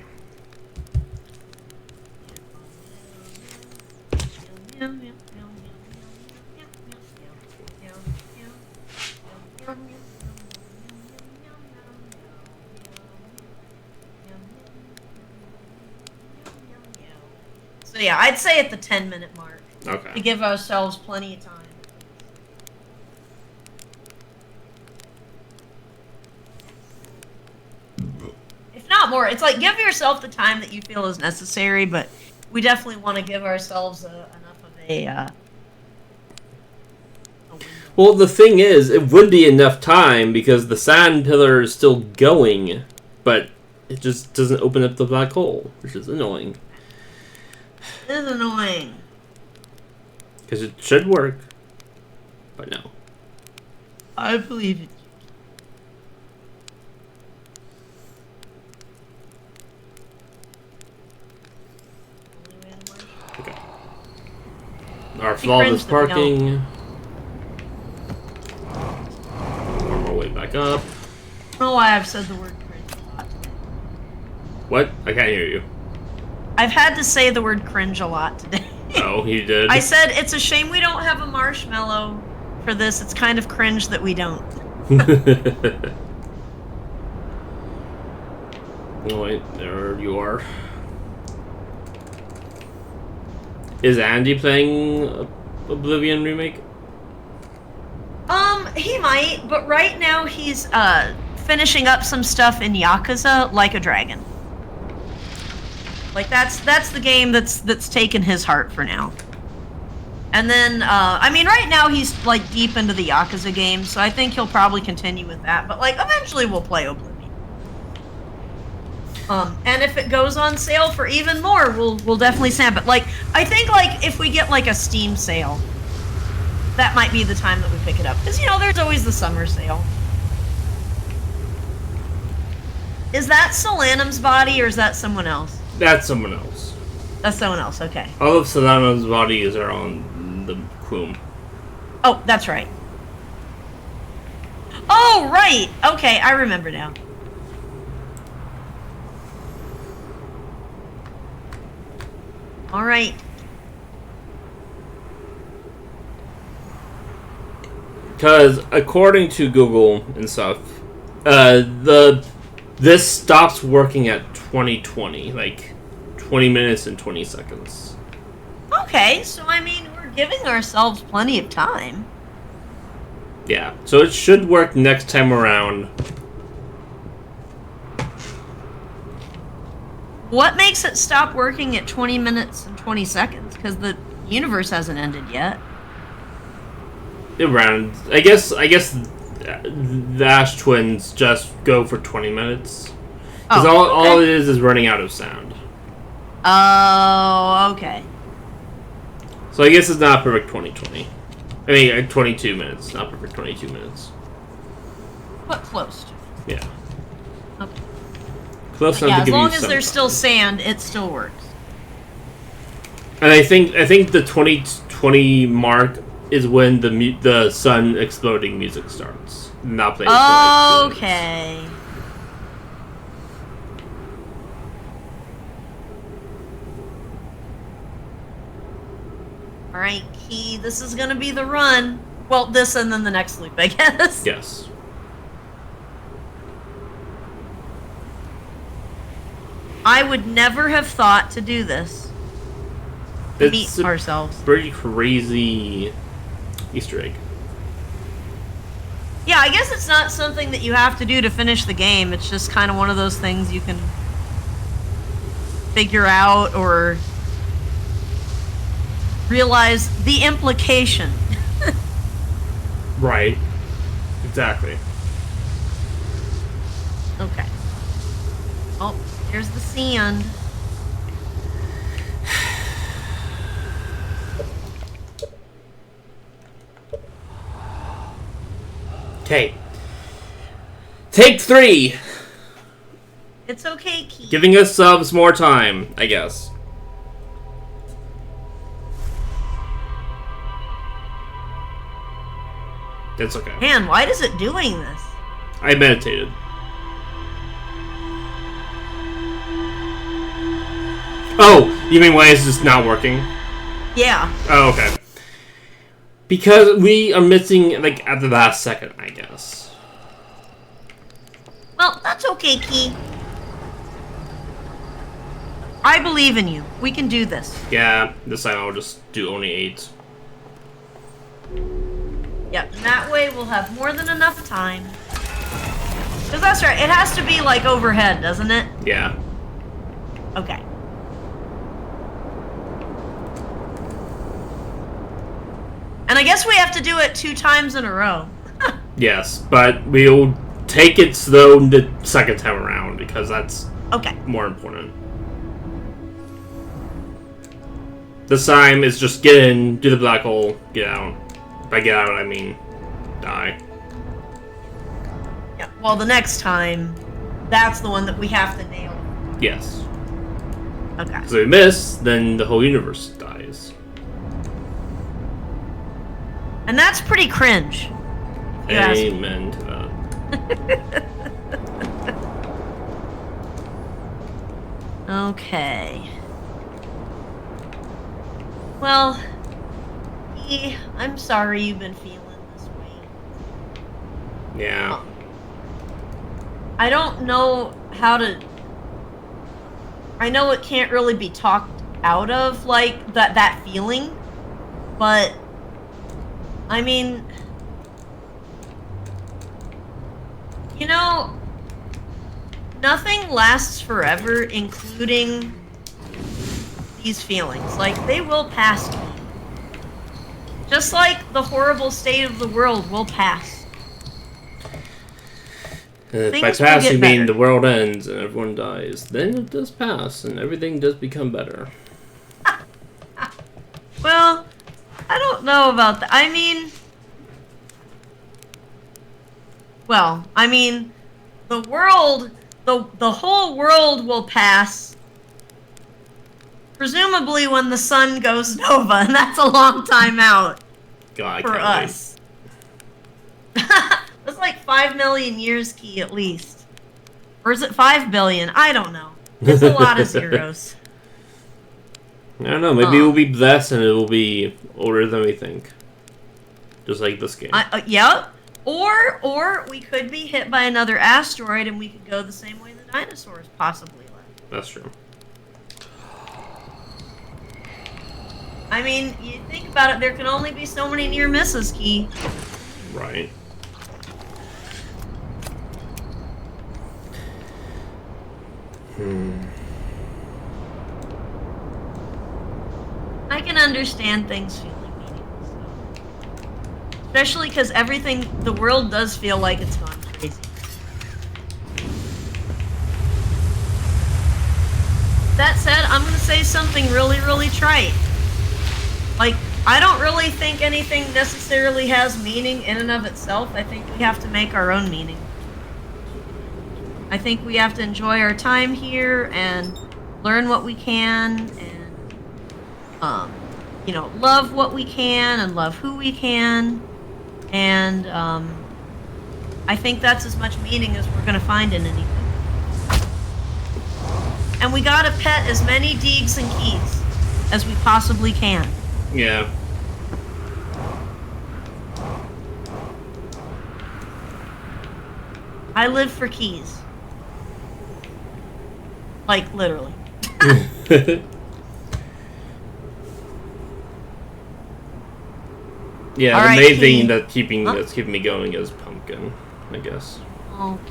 [SPEAKER 1] So yeah, I'd say at the 10-minute mark to
[SPEAKER 2] Okay.
[SPEAKER 1] give ourselves plenty of time. If not more, it's like give yourself the time that you feel is necessary, but we definitely want to give ourselves enough of a window.
[SPEAKER 2] Well, the thing is, it would be enough time because the sand pillar is still going, but it just doesn't open up the black hole, which is annoying.
[SPEAKER 1] It is annoying.
[SPEAKER 2] Because it should work, but no.
[SPEAKER 1] I believe it.
[SPEAKER 2] Okay. Our flawless
[SPEAKER 1] cringe that we
[SPEAKER 2] parking. Worm our way back up.
[SPEAKER 1] I don't know why I've said the word cringe a lot today.
[SPEAKER 2] What? I can't hear you.
[SPEAKER 1] I've had to say the word cringe a lot today.
[SPEAKER 2] Oh, you did?
[SPEAKER 1] I said it's a shame we don't have a marshmallow for this. It's kind of cringe that we don't.
[SPEAKER 2] Oh wait, there you are. Is Andy playing Oblivion Remake?
[SPEAKER 1] He might, but right now he's finishing up some stuff in Yakuza Like a Dragon. Like that's the game that's taken his heart for now. And then I mean right now he's like deep into the Yakuza game, so I think he'll probably continue with that, but like eventually we'll play Oblivion. And if it goes on sale for even more, we'll definitely snap it. Like I think like if we get like a Steam sale, that might be the time that we pick it up. Because, you know, there's always the summer sale. Is that Solanum's body, or is that someone else?
[SPEAKER 2] That's someone else.
[SPEAKER 1] That's someone else, okay.
[SPEAKER 2] All of Solanum's bodies are on the Quoom.
[SPEAKER 1] Oh, that's right. Oh, right! Okay, I remember now. Alright.
[SPEAKER 2] Because according to Google and stuff, this stops working at 2020, like 20 minutes and 20 seconds.
[SPEAKER 1] Okay, so I mean, we're giving ourselves plenty of time.
[SPEAKER 2] Yeah, so it should work next time around.
[SPEAKER 1] What makes it stop working at 20 minutes and 20 seconds? Because the universe hasn't ended yet.
[SPEAKER 2] Around, I guess the Ash Twins just go for 20 minutes. Because all it is running out of sound.
[SPEAKER 1] Oh, okay.
[SPEAKER 2] So I guess it's not perfect 2020. I mean, 22 minutes, not perfect 22 minutes.
[SPEAKER 1] But close to.
[SPEAKER 2] Yeah.
[SPEAKER 1] Okay.
[SPEAKER 2] Close
[SPEAKER 1] But
[SPEAKER 2] enough
[SPEAKER 1] yeah,
[SPEAKER 2] to
[SPEAKER 1] as
[SPEAKER 2] give
[SPEAKER 1] long
[SPEAKER 2] you
[SPEAKER 1] as
[SPEAKER 2] some
[SPEAKER 1] there's
[SPEAKER 2] time.
[SPEAKER 1] still sand, it still works.
[SPEAKER 2] And I think the 2020 mark is when the sun exploding music starts. Not plays for like 2 minutes.
[SPEAKER 1] Okay. Alright, Key, this is gonna be the run. Well, this and then the next loop, I guess.
[SPEAKER 2] Yes.
[SPEAKER 1] I would never have thought to do this. To meet
[SPEAKER 2] It's a
[SPEAKER 1] ourselves.
[SPEAKER 2] pretty crazy Easter egg.
[SPEAKER 1] Yeah, I guess it's not something that you have to do to finish the game. It's just kind of one of those things you can figure out or realize the implication.
[SPEAKER 2] Right. Exactly.
[SPEAKER 1] Okay. Oh, here's the sand.
[SPEAKER 2] Okay. Take 3!
[SPEAKER 1] It's okay, Key.
[SPEAKER 2] Giving us subs more time, I guess. It's okay.
[SPEAKER 1] Man, why is it doing this?
[SPEAKER 2] I meditated. Oh, you mean why is this not working?
[SPEAKER 1] Yeah.
[SPEAKER 2] Oh, okay. Because we are missing, like, at the last second, I guess.
[SPEAKER 1] Well, that's okay, Key. I believe in you. We can do this.
[SPEAKER 2] Yeah, this time I'll just do only 8.
[SPEAKER 1] Yep, and that way we'll have more than enough time. Because that's right, it has to be, like, overhead, doesn't it?
[SPEAKER 2] Yeah.
[SPEAKER 1] Okay. And I guess we have to do it 2 times in a row.
[SPEAKER 2] Yes, but we'll take it slow the second time around, because that's
[SPEAKER 1] Okay.
[SPEAKER 2] more important. This time is just get in, do the black hole, get out. By get out, I mean die.
[SPEAKER 1] Yeah, well, the next time, that's the one that we have to nail.
[SPEAKER 2] Yes.
[SPEAKER 1] Okay.
[SPEAKER 2] So if we miss, then the whole universe dies.
[SPEAKER 1] And that's pretty cringe. if you ask me.
[SPEAKER 2] Amen to that.
[SPEAKER 1] Okay. Well, I'm sorry you've been feeling this way.
[SPEAKER 2] Yeah.
[SPEAKER 1] I don't know how to I know it can't really be talked out of, like, that feeling, but, I mean, you know, nothing lasts forever, including these feelings. Like, they will pass. Just like the horrible state of the world will pass.
[SPEAKER 2] By
[SPEAKER 1] Things will
[SPEAKER 2] pass,
[SPEAKER 1] get
[SPEAKER 2] you mean
[SPEAKER 1] better.
[SPEAKER 2] the world ends and everyone dies. Then it does pass, and everything does become better.
[SPEAKER 1] Well, I don't know about that. I mean, well, I mean, the world, the whole world will pass. Presumably when the sun goes nova, and that's a long time out
[SPEAKER 2] God, I
[SPEAKER 1] for
[SPEAKER 2] can't
[SPEAKER 1] us. That's like 5 million years, Key, at least. Or is it 5 billion? I don't know. It's a lot of zeros.
[SPEAKER 2] wait. I don't know. Maybe it will be blessed and it will be older than we think. Just like this game.
[SPEAKER 1] Yep. Or we could be hit by another asteroid and we could go the same way the dinosaurs possibly left.
[SPEAKER 2] That's true.
[SPEAKER 1] I mean, you think about it, there can only be so many near misses, Key.
[SPEAKER 2] Right.
[SPEAKER 1] I can understand things feeling meaningless, though. Especially because the world does feel like it's gone crazy. That said, I'm gonna say something really, really trite. Like, I don't really think anything necessarily has meaning in and of itself. I think we have to make our own meaning. I think we have to enjoy our time here and learn what we can and, you know, love what we can and love who we can. And, I think that's as much meaning as we're gonna find in anything. And we gotta pet as many Deegs and Keys as we possibly can.
[SPEAKER 2] Yeah.
[SPEAKER 1] I live for Keys. Like, literally.
[SPEAKER 2] Yeah,
[SPEAKER 1] All
[SPEAKER 2] the
[SPEAKER 1] right,
[SPEAKER 2] main
[SPEAKER 1] Key.
[SPEAKER 2] thing that's keeping me going is Pumpkin, I guess.
[SPEAKER 1] Okay.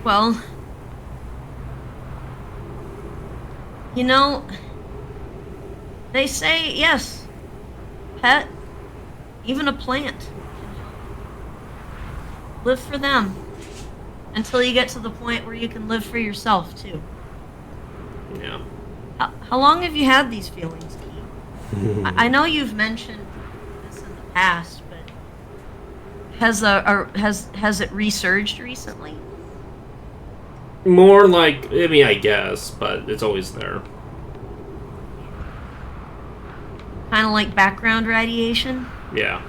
[SPEAKER 1] Well, you know, they say, yes, pet, even a plant, live for them until you get to the point where you can live for yourself, too.
[SPEAKER 2] Yeah.
[SPEAKER 1] How long have you had these feelings, Key? I know you've mentioned this in the past, but has it resurged recently?
[SPEAKER 2] More like, I mean, I guess, but it's always there.
[SPEAKER 1] Kind of like background radiation?
[SPEAKER 2] Yeah.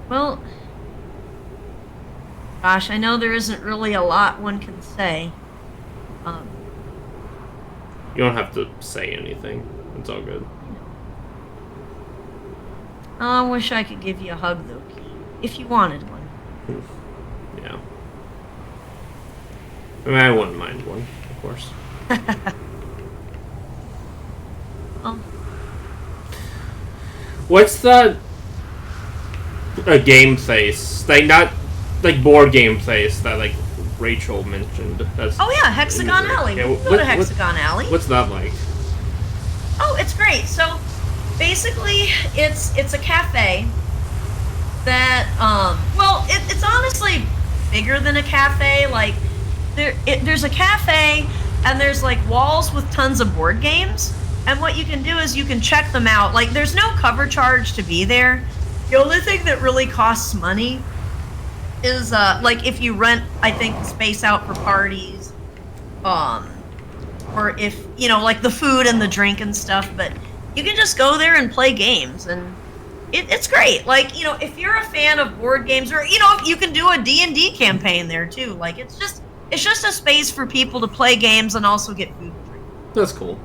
[SPEAKER 1] Well, gosh, I know there isn't really a lot one can say.
[SPEAKER 2] You don't have to say anything. It's all good.
[SPEAKER 1] I wish I could give you a hug, though, Key, if you wanted one.
[SPEAKER 2] Yeah. I mean, I wouldn't mind one, of course.
[SPEAKER 1] Well,
[SPEAKER 2] What's that? A game place, like not like board game place that like Rachel mentioned. That's
[SPEAKER 1] oh yeah, Hexagon Alley.
[SPEAKER 2] Yeah,
[SPEAKER 1] We can go to Hexagon Alley.
[SPEAKER 2] What's that like?
[SPEAKER 1] Oh, it's great. So, basically, it's a cafe that well, it's honestly bigger than a cafe. Like there's a cafe and there's like walls with tons of board games. And what you can do is you can check them out. Like there's no cover charge to be there. The only thing that really costs money is like if you rent, I think, the space out for parties, or if you know, like the food and the drink and stuff. But you can just go there and play games, and it's great. Like, you know, if you're a fan of board games, or you know, you can do a D&D campaign there too. Like it's just a space for people to play games and also get food and drink.
[SPEAKER 2] That's cool.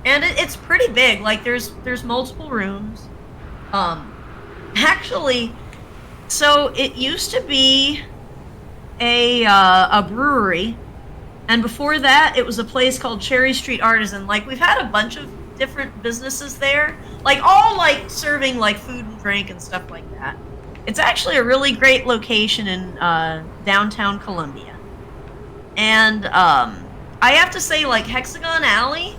[SPEAKER 1] And it's pretty big. Like there's multiple rooms. Actually, So it used to be a brewery, and before that, it was a place called Cherry Street Artisan. Like, we've had a bunch of different businesses there, like all like serving like food and drink and stuff like that. It's actually a really great location in downtown Columbia, and I have to say, like, Hexagon Alley,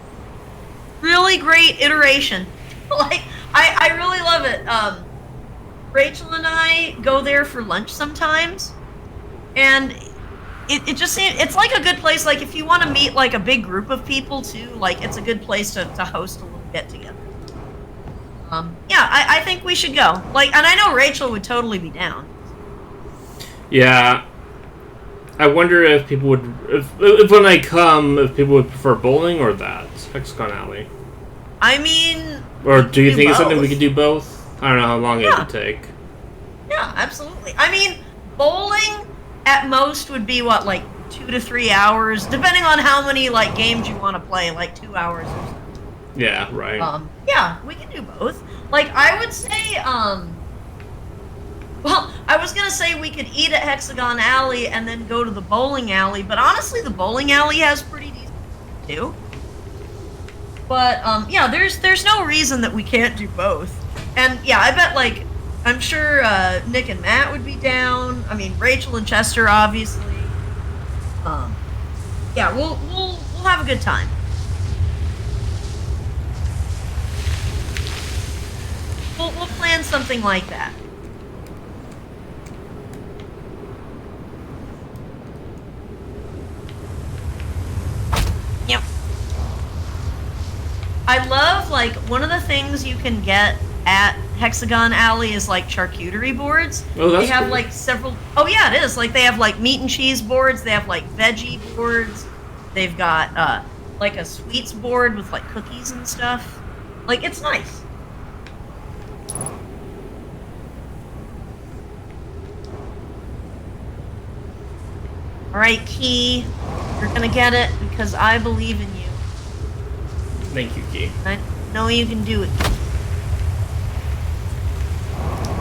[SPEAKER 1] really great iteration. Like, I really love it. Rachel and I go there for lunch sometimes, and it just seems, it's like a good place, like, if you want to meet, like, a big group of people, too, like, it's a good place to host a little get-together. Yeah, I think we should go. Like, and I know Rachel would totally be down.
[SPEAKER 2] Yeah. I wonder if people would, if when I come, if people would prefer bowling or that, Hexagon Alley.
[SPEAKER 1] I mean...
[SPEAKER 2] Or do you think it's something
[SPEAKER 1] both.
[SPEAKER 2] we could do both? I don't know how long it would take.
[SPEAKER 1] Yeah, absolutely. I mean, bowling at most would be, what, like 2 to 3 hours, depending on how many, like, games you want to play, like 2 hours or something.
[SPEAKER 2] Yeah, right.
[SPEAKER 1] Yeah, we can do both. Like, I would say, well, I was gonna say we could eat at Hexagon Alley and then go to the bowling alley, but honestly, the bowling alley has pretty decent too. But, yeah, there's no reason that we can't do both. And, yeah, I bet, like, I'm sure, Nick and Matt would be down. I mean, Rachel and Chester, obviously. Yeah, we'll have a good time. We'll plan something like that. Yep. I love, like, one of the things you can get at Hexagon Alley is, like, charcuterie boards.
[SPEAKER 2] Oh, that's
[SPEAKER 1] They have,
[SPEAKER 2] cool.
[SPEAKER 1] like, several... Oh, yeah, it is. Like, they have, like, meat and cheese boards. They have, like, veggie boards. They've got, like, a sweets board with, like, cookies and stuff. Like, it's nice. Alright, Key. You're gonna get it because I believe in you.
[SPEAKER 2] Thank you, Key.
[SPEAKER 1] I know you can do it.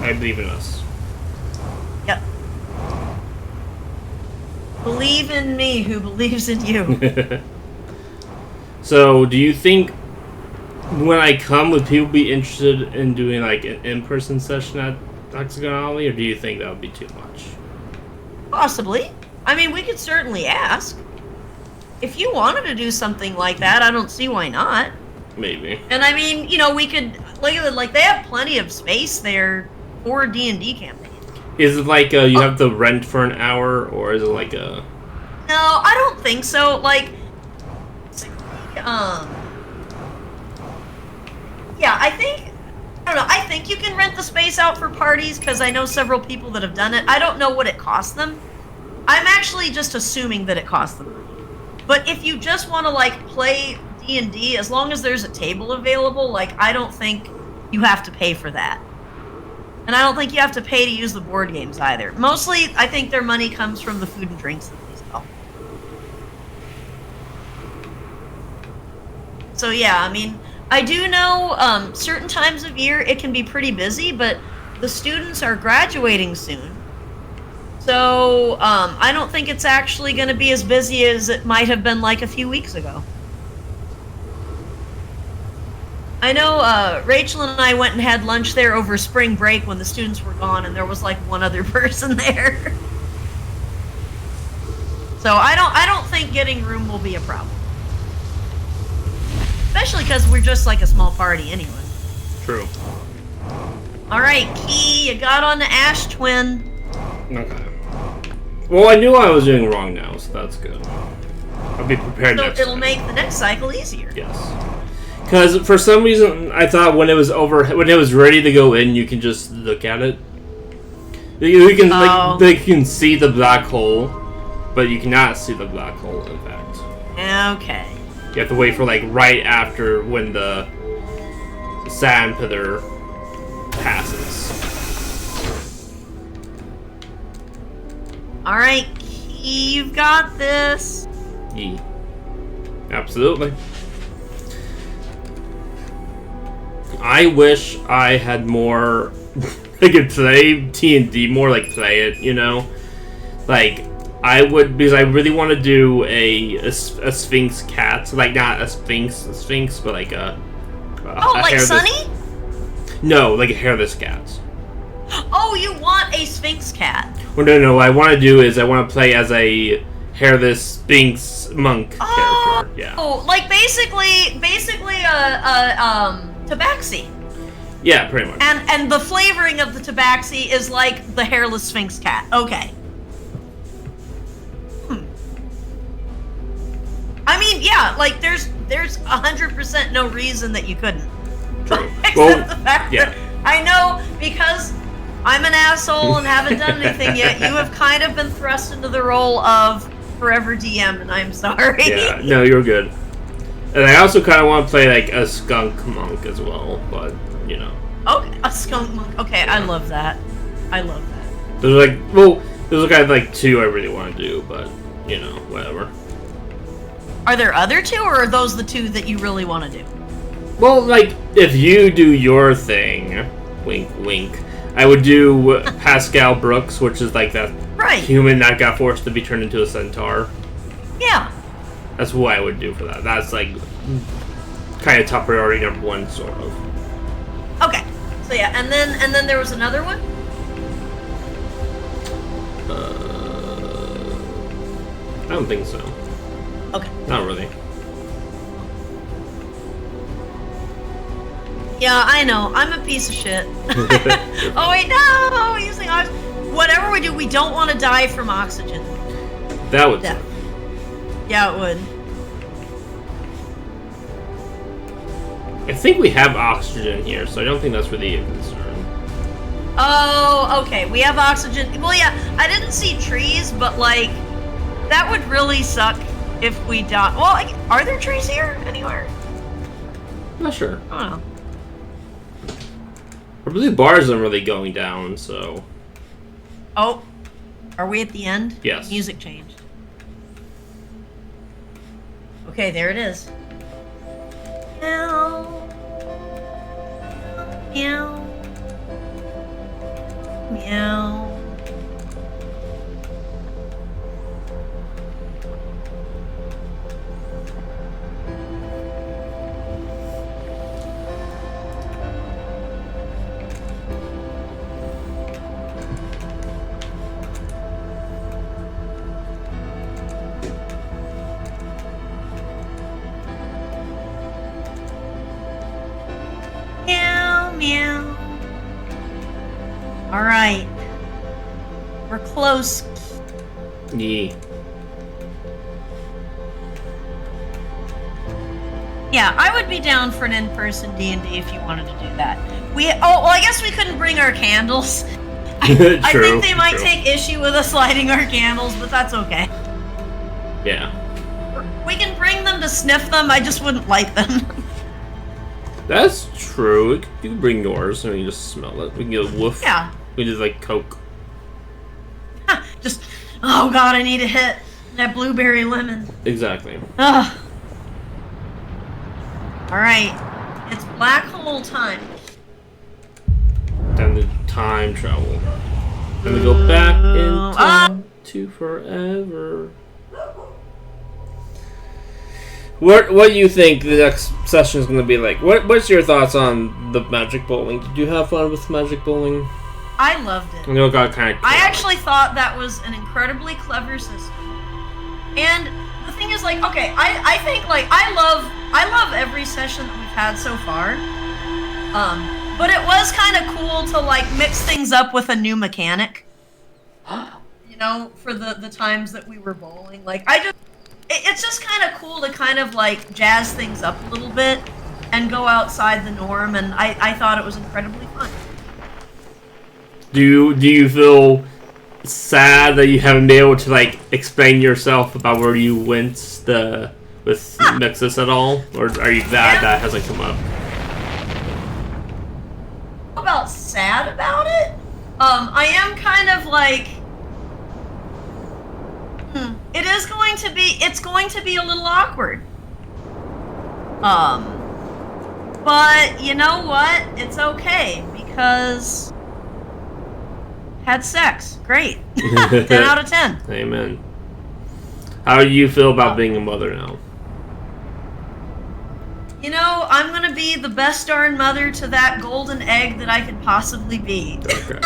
[SPEAKER 2] I believe in us.
[SPEAKER 1] Yep. Believe in me who believes in you.
[SPEAKER 2] So, do you think when I come, would people be interested in doing like an in-person session at Hexagon Alley, or do you think that would be too much?
[SPEAKER 1] Possibly. I mean, we could certainly ask. If you wanted to do something like that, I don't see why not.
[SPEAKER 2] Maybe.
[SPEAKER 1] And I mean, you know, we could, like they have plenty of space there for D&D campaigns.
[SPEAKER 2] Is it like you have to rent for an hour, or is it like a...
[SPEAKER 1] No, I don't think so. Like, yeah, I don't know, I think you can rent the space out for parties, because I know several people that have done it. I don't know what it costs them. I'm actually just assuming that it costs them. But if you just want to, like, play D&D, as long as there's a table available, like, I don't think you have to pay for that. And I don't think you have to pay to use the board games either. Mostly, I think their money comes from the food and drinks that they sell. So yeah, I mean, I do know certain times of year it can be pretty busy, but the students are graduating soon. So I don't think it's actually going to be as busy as it might have been like a few weeks ago. I know Rachel and I went and had lunch there over spring break when the students were gone, and there was like one other person there. So I don't think getting room will be a problem. Especially because we're just like a small party anyway.
[SPEAKER 2] True.
[SPEAKER 1] Alright, Key, you got on the Ash Twin.
[SPEAKER 2] Okay. Well, I knew I was doing wrong now, so that's good. I'll be prepared
[SPEAKER 1] So
[SPEAKER 2] next
[SPEAKER 1] it'll
[SPEAKER 2] time.
[SPEAKER 1] make the next cycle easier.
[SPEAKER 2] Yes. Because for some reason, I thought when it was when it was ready to go in, you can just look at it. You can like they can see the black hole, but you cannot see the black hole. In fact.
[SPEAKER 1] Okay.
[SPEAKER 2] You have to wait for like right after when the sand pither passes.
[SPEAKER 1] Alright, Key, you've got this.
[SPEAKER 2] Yeah. Absolutely. I wish I had more I could play D&D more, like play it, you know? Like, I would, because I really want to do a Sphinx cat. Like, not a Sphinx, but like a
[SPEAKER 1] like
[SPEAKER 2] hairless,
[SPEAKER 1] Sunny?
[SPEAKER 2] No, like a hairless cat.
[SPEAKER 1] Oh, you want a Sphinx cat?
[SPEAKER 2] Well, no, what I want to do is I want to play as a hairless Sphinx monk character. Yeah.
[SPEAKER 1] Oh, like basically Tabaxi.
[SPEAKER 2] Yeah, pretty much.
[SPEAKER 1] And the flavoring of the Tabaxi is like the hairless Sphinx cat. Okay. I mean, yeah, like there's 100% no reason that you couldn't.
[SPEAKER 2] True.
[SPEAKER 1] Except the fact that I know, because I'm an asshole and haven't done anything yet, you have kind of been thrust into the role of forever DM, and I'm sorry.
[SPEAKER 2] Yeah, no, you're good. And I also kind of want to play like a skunk monk as well, but you know.
[SPEAKER 1] Okay, a skunk monk. Okay, I love that. I love that.
[SPEAKER 2] Those are kind of like two I really want to do, but you know, whatever.
[SPEAKER 1] Are there other two, or are those the two that you really want to do?
[SPEAKER 2] Well, like, if you do your thing, wink, wink, I would do Pascal Brooks, which is like that human that got forced to be turned into a centaur.
[SPEAKER 1] Yeah.
[SPEAKER 2] That's what I would do for that. That's like kind of top priority number one, sort of.
[SPEAKER 1] Okay. So yeah, and then there was another one?
[SPEAKER 2] I don't think so.
[SPEAKER 1] Okay.
[SPEAKER 2] Not really.
[SPEAKER 1] Yeah, I know. I'm a piece of shit. Oh wait, no! Using oxygen. Whatever we do, we don't want to die from oxygen.
[SPEAKER 2] That would suck.
[SPEAKER 1] Yeah, it would.
[SPEAKER 2] I think we have oxygen here, so I don't think that's really a concern.
[SPEAKER 1] Oh, okay. We have oxygen. Well, yeah, I didn't see trees, but like, that would really suck if we die. Well, like, are there trees here anywhere?
[SPEAKER 2] Not sure.
[SPEAKER 1] I don't know.
[SPEAKER 2] I believe bars aren't really going down, so.
[SPEAKER 1] Oh, are we at the end?
[SPEAKER 2] Yes.
[SPEAKER 1] Music changed. Okay, there it is. Meow. Meow. Meow. Meow, meow. All right. We're close.
[SPEAKER 2] Yeah.
[SPEAKER 1] Yeah, I would be down for an in-person D&D if you wanted to do that. I guess we couldn't bring our candles. I think they might take issue with us lighting our candles, but that's okay.
[SPEAKER 2] Yeah.
[SPEAKER 1] We can bring them to sniff them, I just wouldn't light them.
[SPEAKER 2] That's true. You can bring yours and you just smell it. We can get a woof.
[SPEAKER 1] Yeah.
[SPEAKER 2] We can just like Coke.
[SPEAKER 1] Just, oh god, I need a hit. That blueberry lemon.
[SPEAKER 2] Exactly.
[SPEAKER 1] Ugh. Alright. It's black hole time.
[SPEAKER 2] Time to time travel. Then we go back into forever. What do you think the next session is going to be like? What's your thoughts on the magic bowling? Did you have fun with magic bowling?
[SPEAKER 1] I loved it.
[SPEAKER 2] I know it got kind of.
[SPEAKER 1] I actually thought that was an incredibly clever system. And the thing is, like, okay, I think, like, I love every session that we've had so far. But it was kind of cool to, like, mix things up with a new mechanic. You know, for the times that we were bowling. Like, it's just kind of cool to kind of, like, jazz things up a little bit and go outside the norm, and I thought it was incredibly fun.
[SPEAKER 2] Do you feel sad that you haven't been able to, like, explain yourself about where you went with Nexus at all? Or are you glad that hasn't come up?
[SPEAKER 1] About sad about it? I am kind of like, it's going to be a little awkward. But you know what? It's okay, because had sex. Great. 10 out of 10.
[SPEAKER 2] Amen. How do you feel about being a mother now?
[SPEAKER 1] You know, I'm gonna be the best darn mother to that golden egg that I could possibly be.
[SPEAKER 2] Okay.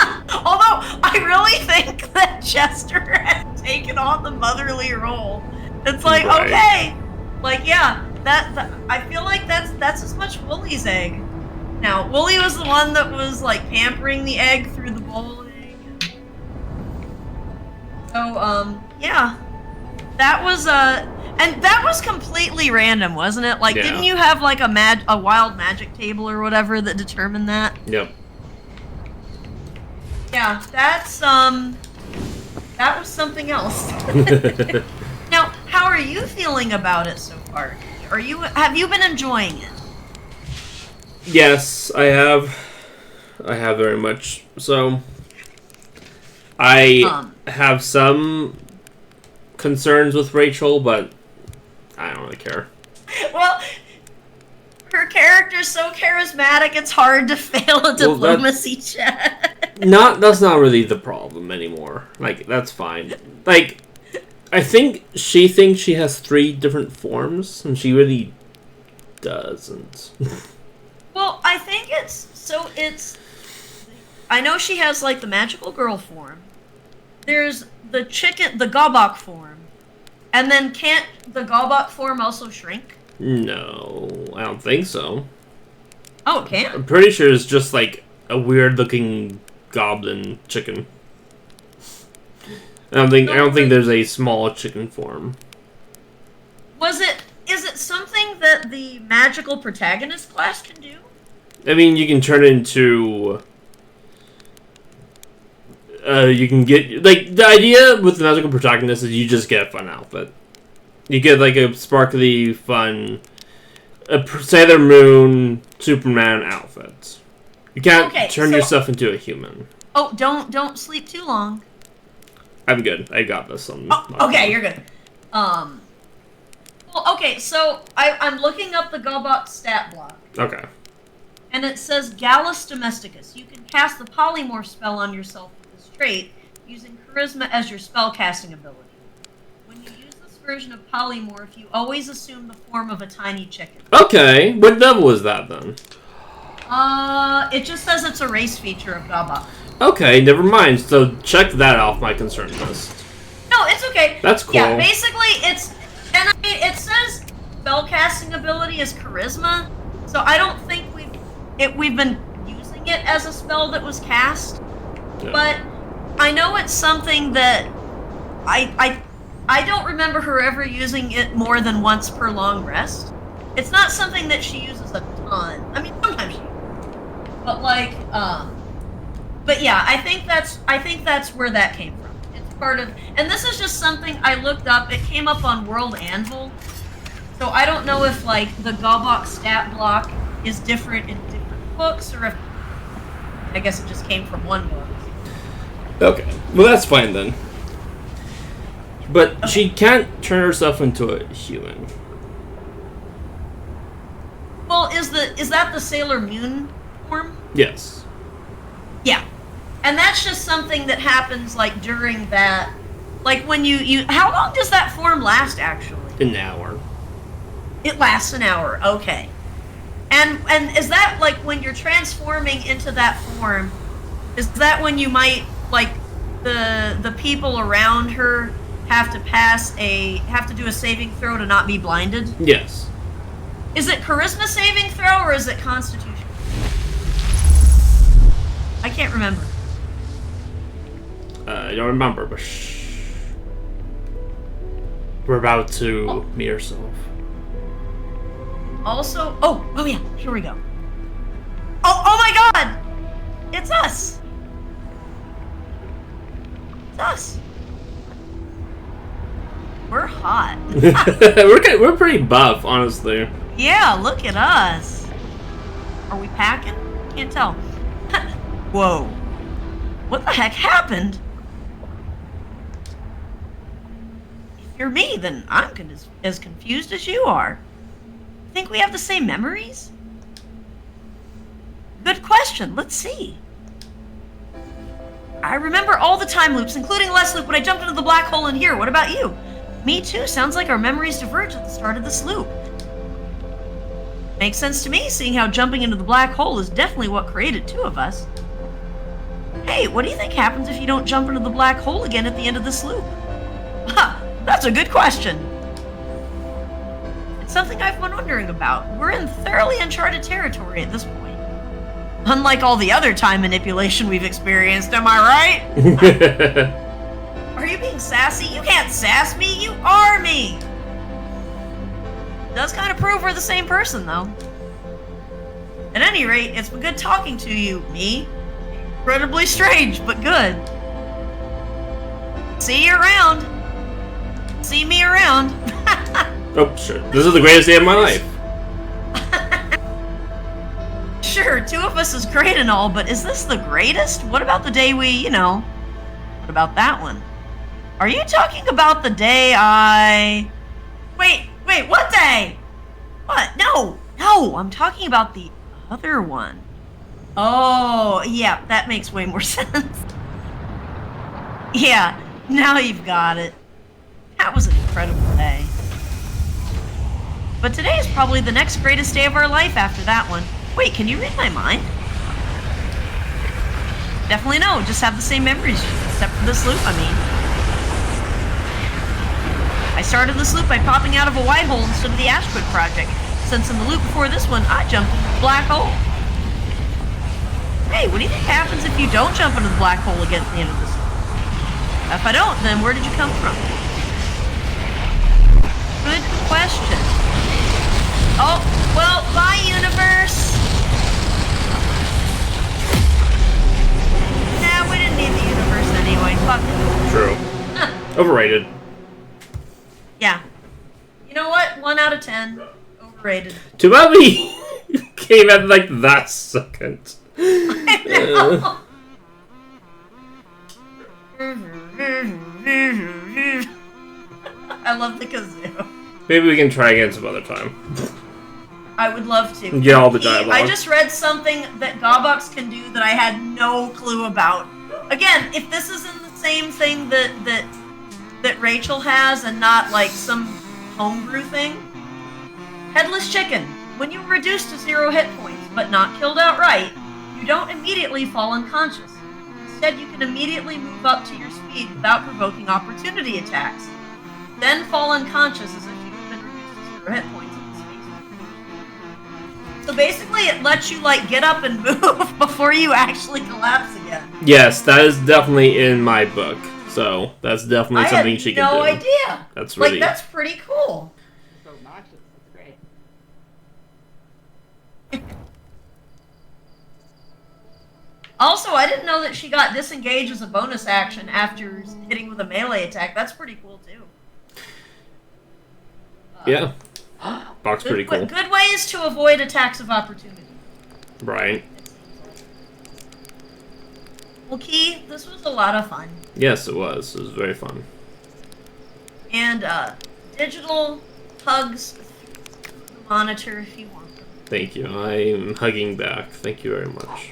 [SPEAKER 1] Although, I really think that Chester has taken on the motherly role. It's like,
[SPEAKER 2] Right.
[SPEAKER 1] okay. Like, yeah, that I feel like that's as much Wooly's egg. Now, Wooly was the one that was, like, pampering the egg through the bowling. So, yeah. That was, and that was completely random, wasn't it? Like,
[SPEAKER 2] Yeah.
[SPEAKER 1] didn't you have, like, a wild magic table or whatever that determined that?
[SPEAKER 2] Yep.
[SPEAKER 1] Yeah, that was something else. Now, how are you feeling about it so far? Have you been enjoying it?
[SPEAKER 2] Yes, I have. I have very much. So, I have some concerns with Rachel, but I don't really care.
[SPEAKER 1] Well, her character's so charismatic, it's hard to fail a diplomacy check.
[SPEAKER 2] That's not really the problem anymore. Like, that's fine. Like, I think she thinks she has 3 different forms, and she really doesn't.
[SPEAKER 1] Well, I think I know she has, like, the magical girl form. There's the Gobok form. And then can't the Gobok form also shrink?
[SPEAKER 2] No, I don't think so.
[SPEAKER 1] Oh, it can?
[SPEAKER 2] I'm pretty sure it's just, like, a weird-looking goblin chicken. I don't think there's a small chicken form.
[SPEAKER 1] Is it something that the magical protagonist class can do?
[SPEAKER 2] I mean, you can turn it into... you can get... Like, the idea with the magical protagonist is you just get a fun outfit. You get, like, a sparkly, fun... Sailor Moon, Superman outfit. You can't turn yourself into a human.
[SPEAKER 1] Oh, don't sleep too long.
[SPEAKER 2] I'm good. I got this on...
[SPEAKER 1] Okay, you're good. Well, okay, so I'm looking up the Gobok stat block.
[SPEAKER 2] Okay.
[SPEAKER 1] And it says Gallus Domesticus. You can cast the Polymorph spell on yourself with this trait, using Charisma as your spellcasting ability. When you use this version of Polymorph, you always assume the form of a tiny chicken.
[SPEAKER 2] Okay, what level is that then?
[SPEAKER 1] It just says it's a race feature of Gobok.
[SPEAKER 2] Okay, never mind. So check that off my concern list.
[SPEAKER 1] No, it's okay.
[SPEAKER 2] That's cool.
[SPEAKER 1] Yeah, basically it says spellcasting ability is Charisma, so I don't think we've been using it as a spell that was cast.
[SPEAKER 2] Yeah.
[SPEAKER 1] But I know it's something that I don't remember her ever using it more than once per long rest. It's not something that she uses a ton. I mean, sometimes she uses. But like, but yeah, I think that's where that came from. It's part of, and this is just something I looked up. It came up on World Anvil. So I don't know if like the Gobok stat block is different in different books, or if I guess it just came from one book.
[SPEAKER 2] Okay, well that's fine then. But she can't turn herself into a human.
[SPEAKER 1] Well, is that the Sailor Moon form?
[SPEAKER 2] Yes.
[SPEAKER 1] Yeah. And that's just something that happens like during that, like when you how long does that form last actually?
[SPEAKER 2] An hour.
[SPEAKER 1] It lasts an hour. Okay. And is that like when you're transforming into that form, is that when you might like the people around her have to do a saving throw to not be blinded?
[SPEAKER 2] Yes.
[SPEAKER 1] Is it charisma saving throw or is it constitution? I can't remember.
[SPEAKER 2] I don't remember, but shh. We're about to meet ourselves.
[SPEAKER 1] Also, oh yeah, here we go. Oh my God! It's us! It's us. We're hot.
[SPEAKER 2] we're pretty buff, honestly.
[SPEAKER 1] Yeah, look at us. Are we packing? Can't tell. Whoa. What the heck happened? If you're me, then I'm as confused as you are. Think we have the same memories? Good question. Let's see. I remember all the time loops, including less loop when I jumped into the black hole in here. What about you? Me too. Sounds like our memories diverged at the start of this loop. Makes sense to me, seeing how jumping into the black hole is definitely what created two of us. Hey, what do you think happens if you don't jump into the black hole again at the end of this loop? Ha! That's a good question. It's something I've been wondering about. We're in thoroughly uncharted territory at this point. Unlike all the other time manipulation we've experienced, am I right? Are you being sassy? You can't sass me, you are me! Does kind of prove we're the same person, though. At any rate, it's been good talking to you, me. Incredibly strange, but good. See you around. See me around.
[SPEAKER 2] Oh, sure. This is the greatest day of my life.
[SPEAKER 1] Sure, two of us is great and all, but is this the greatest? What about the day we, what about that one? Are you talking about the day Wait, what day? What? No, I'm talking about the other one. Oh, yeah, that makes way more sense. Yeah, now you've got it. That was an incredible day. But today is probably the next greatest day of our life after that one. Wait, can you read my mind? Definitely no, just have the same memories, except for this loop, I mean. I started this loop by popping out of a white hole instead of the Ashwood project, since in the loop before this one, I jumped into the black hole. Hey, what do you think happens if you don't jump into the black hole again at the end of this loop? If I don't, then where did you come from? Good question. Oh, well, bye, universe! Nah, we didn't need the universe anyway. Fuck it.
[SPEAKER 2] True. Overrated.
[SPEAKER 1] Yeah. You know what? 1 out of 10. Overrated.
[SPEAKER 2] Too bad we came at like that second.
[SPEAKER 1] I know. I love the kazoo.
[SPEAKER 2] Maybe we can try again some other time.
[SPEAKER 1] I would love to.
[SPEAKER 2] Get all the dialogue.
[SPEAKER 1] I just read something that Gawbox can do that I had no clue about. Again, if this isn't the same thing that Rachel has and not like some homebrew thing. Headless Chicken. When you are reduced to 0 hit points, but not killed outright, you don't immediately fall unconscious. Instead, you can immediately move up to your speed without provoking opportunity attacks. Then fall unconscious as if you've been reduced to 0 hit points in the space. So basically, it lets you like get up and move before you actually collapse again.
[SPEAKER 2] Yes, that is definitely in my book. So that's definitely something she can do.
[SPEAKER 1] I had no idea.
[SPEAKER 2] That's really
[SPEAKER 1] that's pretty cool.
[SPEAKER 3] So obnoxious. That's great.
[SPEAKER 1] Also, I didn't know that she got disengage as a bonus action after hitting with a melee attack. That's pretty cool too.
[SPEAKER 2] Yeah. Box pretty cool.
[SPEAKER 1] Good ways to avoid attacks of opportunity.
[SPEAKER 2] Right.
[SPEAKER 1] Well, Key, this was a lot of fun.
[SPEAKER 2] Yes, it was. It was very fun.
[SPEAKER 1] And digital hugs through the monitor if you want them.
[SPEAKER 2] Thank you. I'm hugging back. Thank you very much.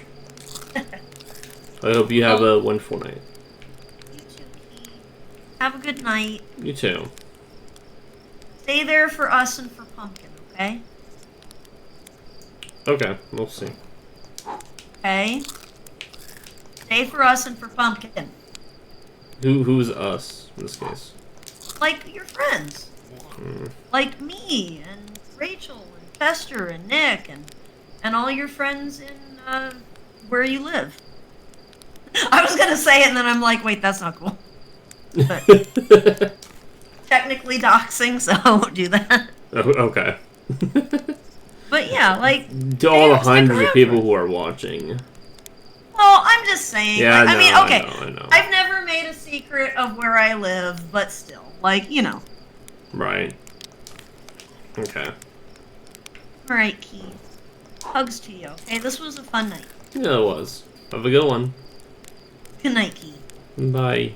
[SPEAKER 2] I hope you have a wonderful night.
[SPEAKER 1] You too, Key. Have a good night.
[SPEAKER 2] You too.
[SPEAKER 1] Stay there for us and for Pumpkin, okay?
[SPEAKER 2] Okay, we'll see.
[SPEAKER 1] Okay? Stay for us and for Pumpkin.
[SPEAKER 2] Who's us in this case?
[SPEAKER 1] Like your friends. Like me and Rachel and Chester and Nick and all your friends in where you live. I was gonna say it and then I'm like, wait, that's not cool. But technically doxing, so I won't do that.
[SPEAKER 2] Oh, okay.
[SPEAKER 1] But yeah, like
[SPEAKER 2] To all the
[SPEAKER 1] stick
[SPEAKER 2] hundreds
[SPEAKER 1] around
[SPEAKER 2] of people
[SPEAKER 1] for-
[SPEAKER 2] who are watching.
[SPEAKER 1] Well, I'm just saying.
[SPEAKER 2] Yeah,
[SPEAKER 1] like, I mean, okay.
[SPEAKER 2] I know.
[SPEAKER 1] I've never made a secret of where I live, but still, like, you know.
[SPEAKER 2] Right. Okay.
[SPEAKER 1] All right, Key. Hugs to you. Okay, this was a fun night.
[SPEAKER 2] Yeah, it was. Have a good one.
[SPEAKER 1] Good night, Key.
[SPEAKER 2] Bye.